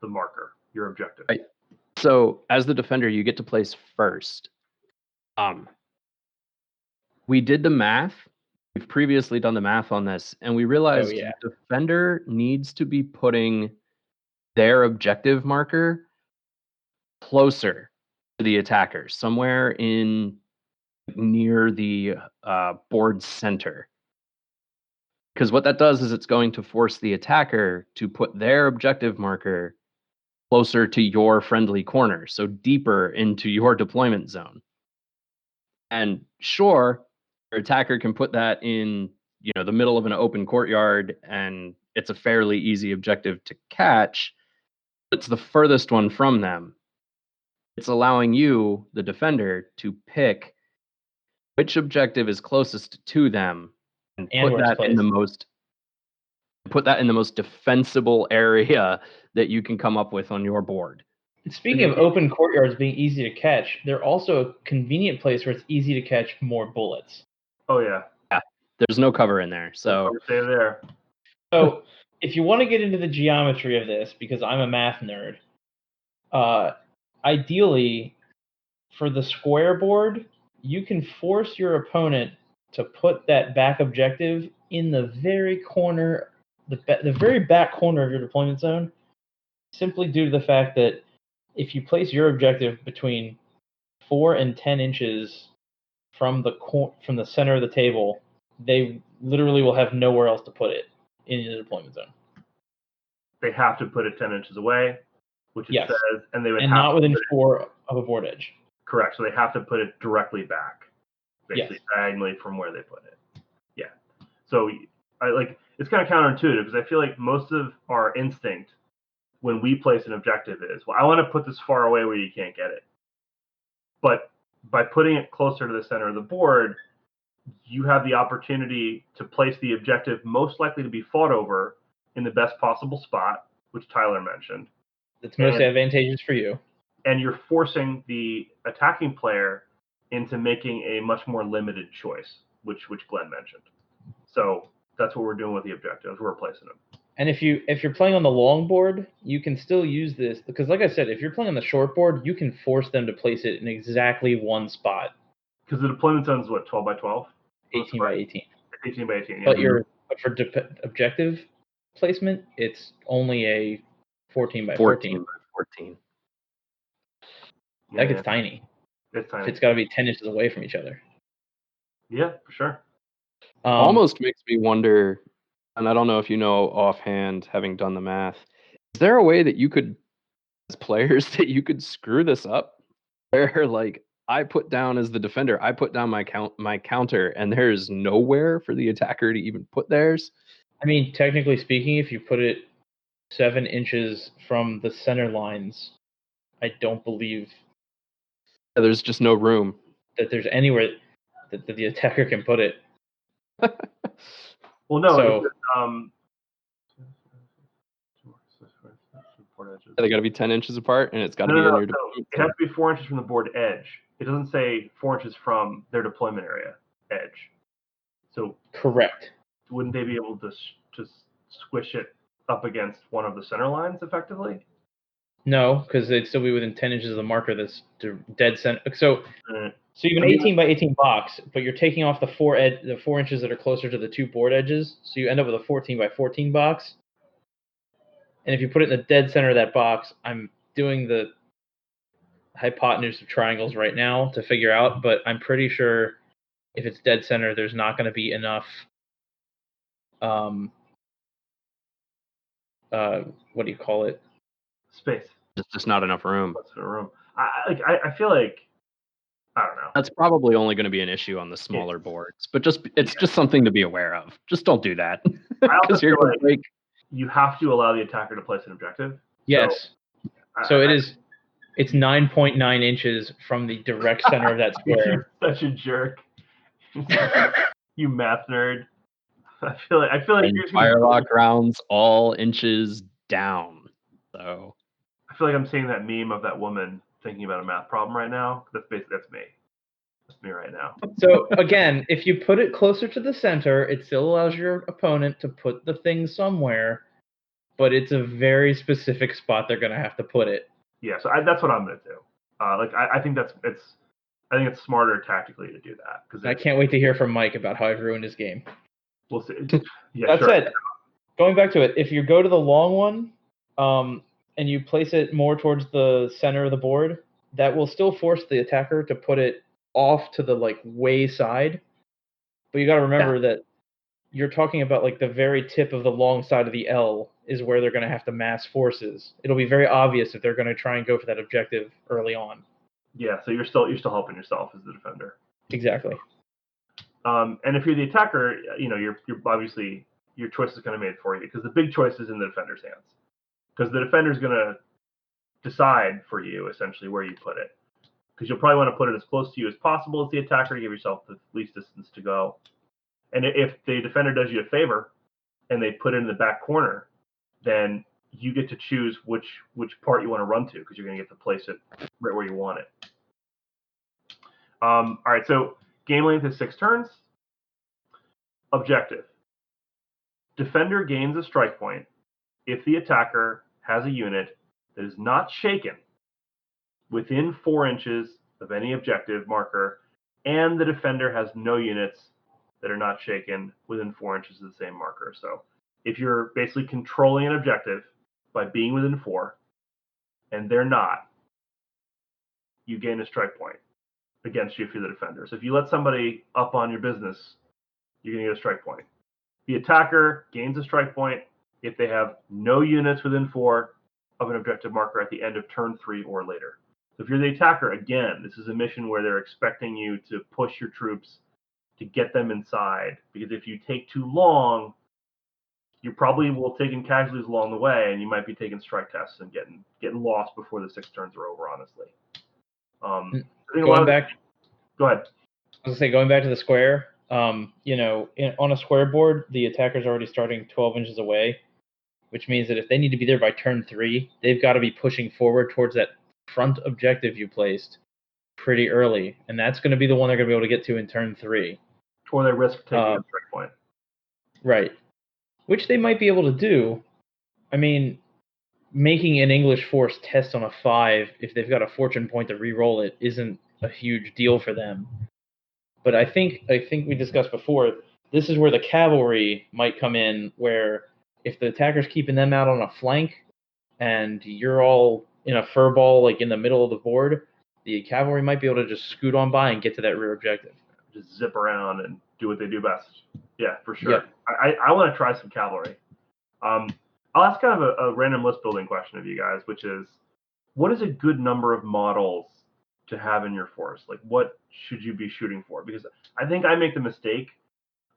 the marker, your objective? Right. So as the defender, you get to place first. We did the math. We've previously done the math on this, and we realized the defender needs to be putting their objective marker closer to the attacker, somewhere in near the board center. Because what that does is it's going to force the attacker to put their objective marker closer to your friendly corner, so deeper into your deployment zone. And sure, your attacker can put that in, the middle of an open courtyard, and it's a fairly easy objective to catch. It's the furthest one from them. It's allowing you, the defender, to pick which objective is closest to them and put that in the most defensible area that you can come up with on your board. Speaking of open courtyards being easy to catch, they're also a convenient place where it's easy to catch more bullets. Oh yeah. There's no cover in there, so stay there. So if you want to get into the geometry of this, because I'm a math nerd, ideally for the square board, you can force your opponent to put that back objective in the very corner, the very back corner of your deployment zone, simply due to the fact that if you place your objective between 4 and 10 inches from the center of the table, they literally will have nowhere else to put it in the deployment zone. They have to put it 10 inches away, which it says, and they would and have not within 4 of a board edge. Correct. So they have to put it directly back, basically diagonally from where they put it. Yeah. So it's kind of counterintuitive, because I feel like most of our instinct when we place an objective is, well, I want to put this far away where you can't get it. But by putting it closer to the center of the board, you have the opportunity to place the objective most likely to be fought over in the best possible spot, which Tyler mentioned. It's most advantageous for you. And you're forcing the attacking player into making a much more limited choice, which Glenn mentioned. So that's what we're doing with the objectives. We're replacing them. And if you're playing on the long board, you can still use this, because like I said, if you're playing on the short board, you can force them to place it in exactly one spot. Because the deployment zone is what, 12 by 12? 18 by 18. 18 by 18. Yeah. But for objective placement, it's only a 14 by 14. 14 by 14. That gets tiny. It's tiny. It's got to be 10 inches away from each other. Yeah, for sure. Almost makes me wonder, and I don't know if you know offhand, having done the math, is there a way that you could, as players, that you could screw this up? Where, like, I put down as the defender, I put down my counter, and there's nowhere for the attacker to even put theirs? I mean, technically speaking, if you put it 7 inches from the center lines, I don't believe there's just no room that there's anywhere that the attacker can put it. Well, no. So, they got to be 10 inches apart, and it's got to be in your deployment. It has to be 4 inches from the board edge. It doesn't say 4 inches from their deployment area edge. So correct. Wouldn't they be able to just squish it up against one of the center lines effectively? No, because they'd still be within 10 inches of the marker that's dead center. So you have an 18 by 18 box, but you're taking off the 4 inches that are closer to the 2 board edges, so you end up with a 14 by 14 box. And if you put it in the dead center of that box, I'm doing the hypotenuse of triangles right now to figure out, but I'm pretty sure if it's dead center, there's not going to be enough what do you call it? Space. There's just not enough room. I feel like I don't know. That's probably only going to be an issue on the smaller boards, but it's just something to be aware of. Just don't do that I also because you're feel going to break. you have to allow the attacker to place an objective. Yes. So it's 9.9 inches from the direct center of that square. You're such a jerk. You math nerd. I feel like And you're Firelock rounds all inches down. So I feel like I'm seeing that meme of that woman thinking about a math problem right now. That's me. That's me right now. So again, if you put it closer to the center, it still allows your opponent to put the thing somewhere, but it's a very specific spot they're going to have to put it. Yeah, so that's what I'm going to do. I think it's smarter tactically to do that because I can't wait to hear from Mike about how I've ruined his game. We'll see. Yeah, That's sure. it. Going back to it, if you go to the long one, and you place it more towards the center of the board, that will still force the attacker to put it off to the way side. But you got to remember that you're talking about the very tip of the long side of the L is where they're going to have to mass forces. It'll be very obvious if they're going to try and go for that objective early on. Yeah, so you're still helping yourself as the defender. Exactly. And if you're the attacker, you're obviously your choice is going to be made for you because the big choice is in the defender's hands. Because the defender's going to decide for you essentially where you put it. Because you'll probably want to put it as close to you as possible as the attacker to give yourself the least distance to go. And if the defender does you a favor and they put it in the back corner, then you get to choose which part you want to run to because you're going to get to place it right where you want it. All right, so game length is 6 turns. Objective. Defender gains a strike point if the attacker has a unit that is not shaken within 4 inches of any objective marker, and the defender has no units that are not shaken within 4 inches of the same marker. So if you're basically controlling an objective by being within 4, and they're not, you gain a strike point against you if you're the defender. So if you let somebody up on your business, you're going to get a strike point. The attacker gains a strike point if they have no units within 4 of an objective marker at the end of turn 3 or later. So if you're the attacker, again, this is a mission where they're expecting you to push your troops to get them inside, because if you take too long, you probably will take in casualties along the way, and you might be taking strike tests and getting lost before the 6 turns are over, honestly. Going back Go ahead. I was going to say, going back to the square, on a square board, the attacker's already starting 12 inches away, which means that if they need to be there by turn 3, they've got to be pushing forward towards that front objective you placed pretty early, and that's going to be the one they're going to be able to get to in turn 3. Or they risk taking a strike point. Right. Which they might be able to do. I mean, making an English force test on a 5, if they've got a fortune point to re-roll it, isn't a huge deal for them. But I think we discussed before, this is where the cavalry might come in, where if the attacker's keeping them out on a flank and you're all in a fur ball in the middle of the board, the cavalry might be able to just scoot on by and get to that rear objective. Just zip around and do what they do best. Yeah, for sure. Yep. I want to try some cavalry. I'll ask kind of a random list building question of you guys, which is, what is a good number of models to have in your force? What should you be shooting for? Because I think I make the mistake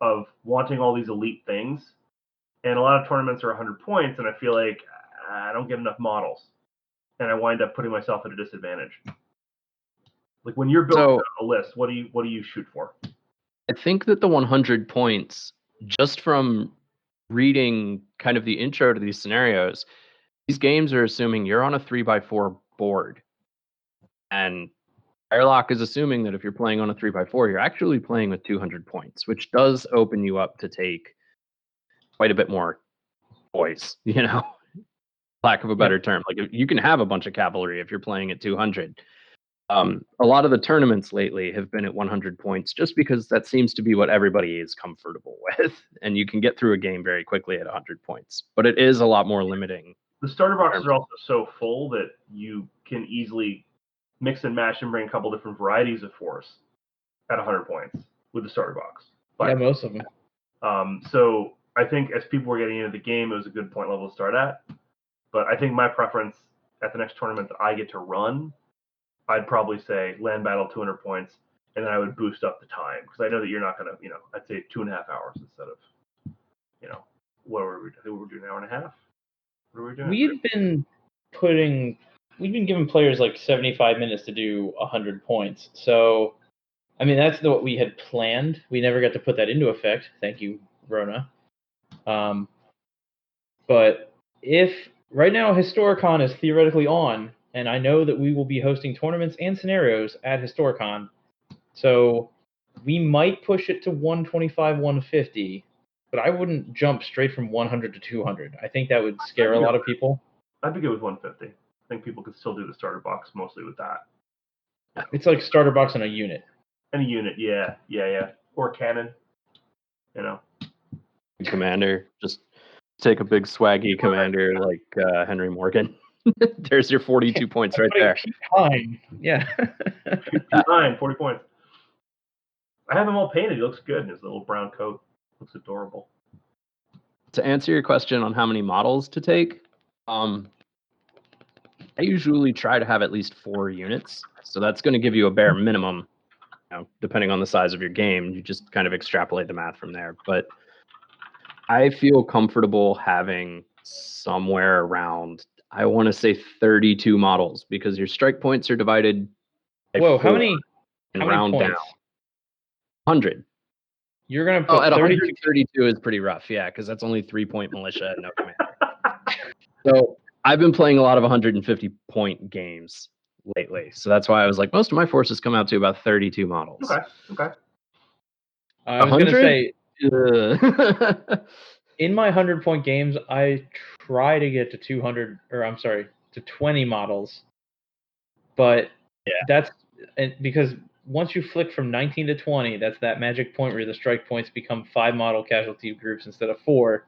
of wanting all these elite things, and a lot of tournaments are 100 points, and I feel like I don't get enough models, and I wind up putting myself at a disadvantage. When you're building a list, what do you shoot for? I think that the 100 points, just from reading kind of the intro to these scenarios, these games are assuming you're on a 3x4 board. And Firelock is assuming that if you're playing on a 3x4, you're actually playing with 200 points, which does open you up to take quite a bit more poise, lack of a better term. You can have a bunch of cavalry if you're playing at 200. A lot of the tournaments lately have been at 100 points just because that seems to be what everybody is comfortable with, and you can get through a game very quickly at 100 points. But it is a lot more limiting. The starter boxes are also so full that you can easily mix and match and bring a couple different varieties of force at 100 points with the starter box. Yeah, most of them. So I think as people were getting into the game, it was a good point level to start at. But I think my preference at the next tournament that I get to run I'd probably say land battle 200 points, and then I would boost up the time because I know that you're not gonna, I'd say 2.5 hours instead of, what were we? I think we were doing an hour and a half. What are we doing? We've been giving players like 75 minutes to do 100 points. So, I mean, that's what we had planned. We never got to put that into effect. Thank you, Rona. But if right now Historicon is theoretically on, and I know that we will be hosting tournaments and scenarios at Historicon, so we might push it to 125, 150, but I wouldn't jump straight from 100 to 200. I think that would scare a lot of people. I'd be good with 150. I think people could still do the starter box mostly with that. It's like starter box in a unit. In a unit, yeah. Or cannon, Commander, just take a big swaggy commander like Henry Morgan. There's your 42 points right there. Fine. Yeah. 40 points. I have him all painted. He looks good in his little brown coat. Looks adorable. To answer your question on how many models to take, I usually try to have at least 4 units. So that's going to give you a bare minimum, depending on the size of your game. You just kind of extrapolate the math from there. But I feel comfortable having somewhere around, I want to say 32 models because your strike points are divided by Whoa, how 4 many and round points? down. 100. You're going to put at 32. 132 is pretty rough, yeah, because that's only 3-point militia and no commander. So I've been playing a lot of 150-point games lately. So that's why I was like, most of my forces come out to about 32 models. Okay. I was going to say, in my 100-point games, I try to get to 20 models. But that's because once you flick from 19 to 20, that's that magic point where the strike points become 5 model casualty groups instead of 4.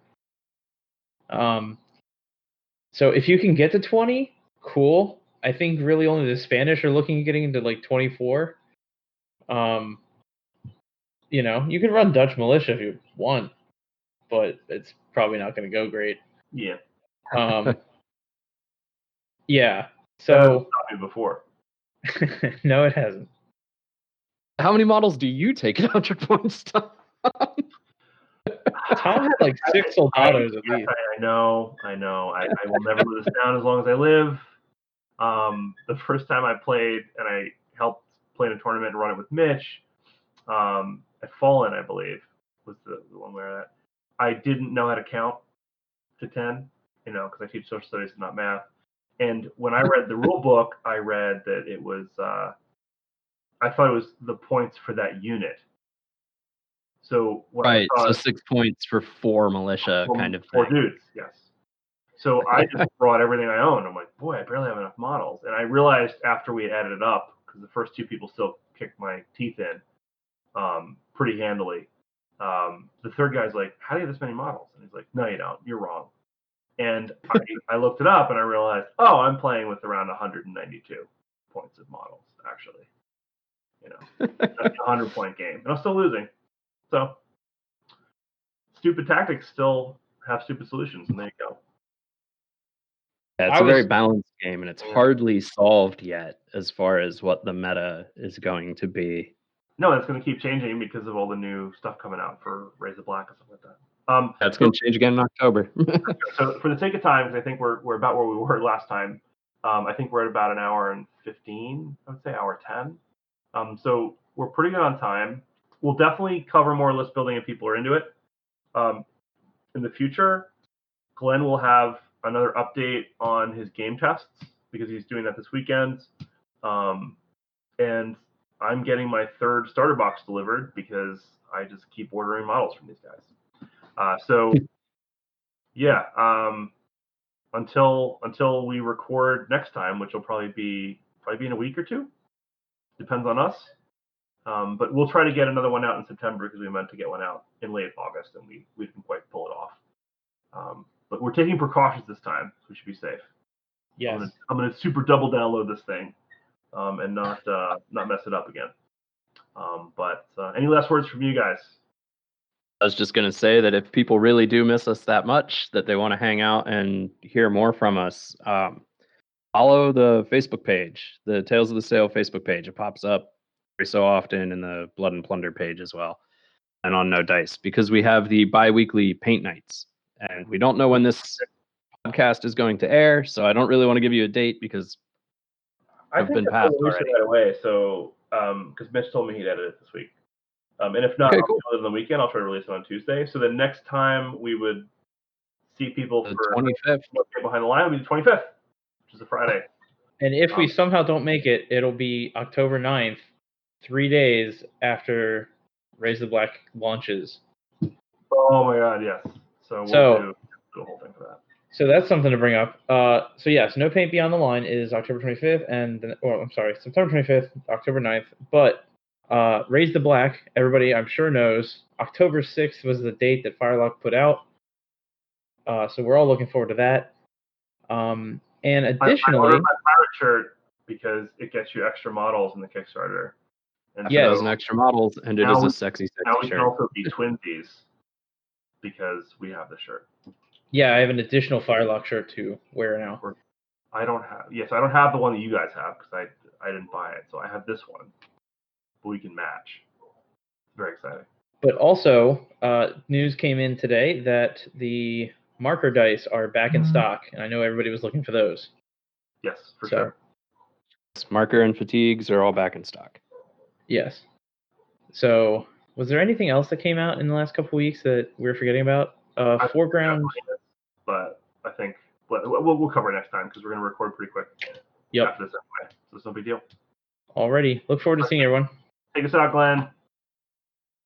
So if you can get to 20, cool. I think really only the Spanish are looking at getting into like 24. You can run Dutch militia if you want, but it's probably not going to go great. Yeah. Yeah. That hasn't So stopped me before. no, it hasn't. How many models do you take at 100 points, Tom? Tom had like 6 soldados at least. I know. I will never live this down as long as I live. The first time I played, and I helped play in a tournament and run it with Mitch, at Fallen, I believe, was the one where I didn't know how to count to 10, because I teach social studies and not math. And when I read the rule book, I read that it was, I thought it was the points for that unit. So right, so 6 points for 4 militia kind of thing. 4 dudes, yes. So I just brought everything I owned. I'm like, boy, I barely have enough models. And I realized after we had added it up, because the first 2 people still kicked my teeth in pretty handily. The third guy's like, how do you have this many models? And he's like, no, you don't. You're wrong. And I looked it up and I realized, I'm playing with around 192 points of models, actually. That's a 100-point game. And I'm still losing. So, stupid tactics still have stupid solutions, and there you go. Yeah, it's a very balanced game, and it's hardly solved yet as far as what the meta is going to be. No, it's going to keep changing because of all the new stuff coming out for Raise the Black and stuff like that. That's going to change again in October. So for the sake of time, because I think we're about where we were last time, I think we're at about an hour and 15, I would say hour 10. So we're pretty good on time. We'll definitely cover more list building if people are into it. In the future, Glenn will have another update on his game tests because he's doing that this weekend. And I'm getting my 3rd starter box delivered because I just keep ordering models from these guys. Until we record next time, which will probably be in a week or 2, depends on us. But we'll try to get another one out in September because we meant to get one out in late August and we didn't quite pull it off. But we're taking precautions this time, so we should be safe. Yes. I'm gonna super double download this thing and not mess it up again. But any last words from you guys? I was just going to say that if people really do miss us that much, that they want to hang out and hear more from us, I'll follow the Facebook page, the Tales of the Sale Facebook page. It pops up every so often in the Blood and Plunder page as well, and on No Dice, because we have the bi-weekly paint nights, and we don't know when this podcast is going to air, so I don't really want to give you a date because I've been passed already. Right away, so because Mitch told me he'd edit it this week, and if not, Okay, I'll cool. do it on the weekend. I'll try to release it on Tuesday. So the next time we would see people The for 25th. Behind the Line will be the 25th, which is a Friday. And if we somehow don't make it, it'll be October 9th, 3 days after Raise the Black launches. Oh my God, yes. So we'll do the whole thing for that. So that's something to bring up. So yes, No Paint Beyond the Line is October 25th, September 25th, October 9th. But Raise the Black, everybody I'm sure knows, October 6th was the date that Firelock put out. So we're all looking forward to that. And additionally, I ordered my pirate shirt because it gets you extra models in the Kickstarter. And Yeah, It has an extra models, and it is a sexy now we shirt. can also be twinsies because we have the shirt. yeah, I have an additional Firelock shirt to wear now. I don't have the one that you guys have because I didn't buy it. So I have this one, but we can match. It's very exciting. But also, news came in today that the marker dice are back in stock, and I know everybody was looking for those. Yes, for sure. Marker and fatigues are all back in stock. Yes. So, was there anything else that came out in the last couple weeks that we're forgetting about? Foreground. But I think we'll cover it next time because we're going to record pretty quick. Yep. After this anyway, so it's no big deal. Alrighty. Look forward to seeing everyone. Take us out, Glenn.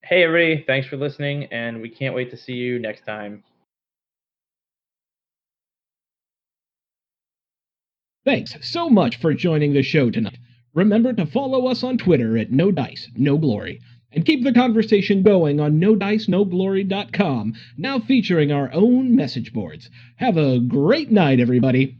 Hey, everybody. Thanks for listening, and we can't wait to see you next time. Thanks so much for joining the show tonight. Remember to follow us on Twitter at No Dice, No Glory, and keep the conversation going on NoDiceNoGlory.com, now featuring our own message boards. Have a great night, everybody.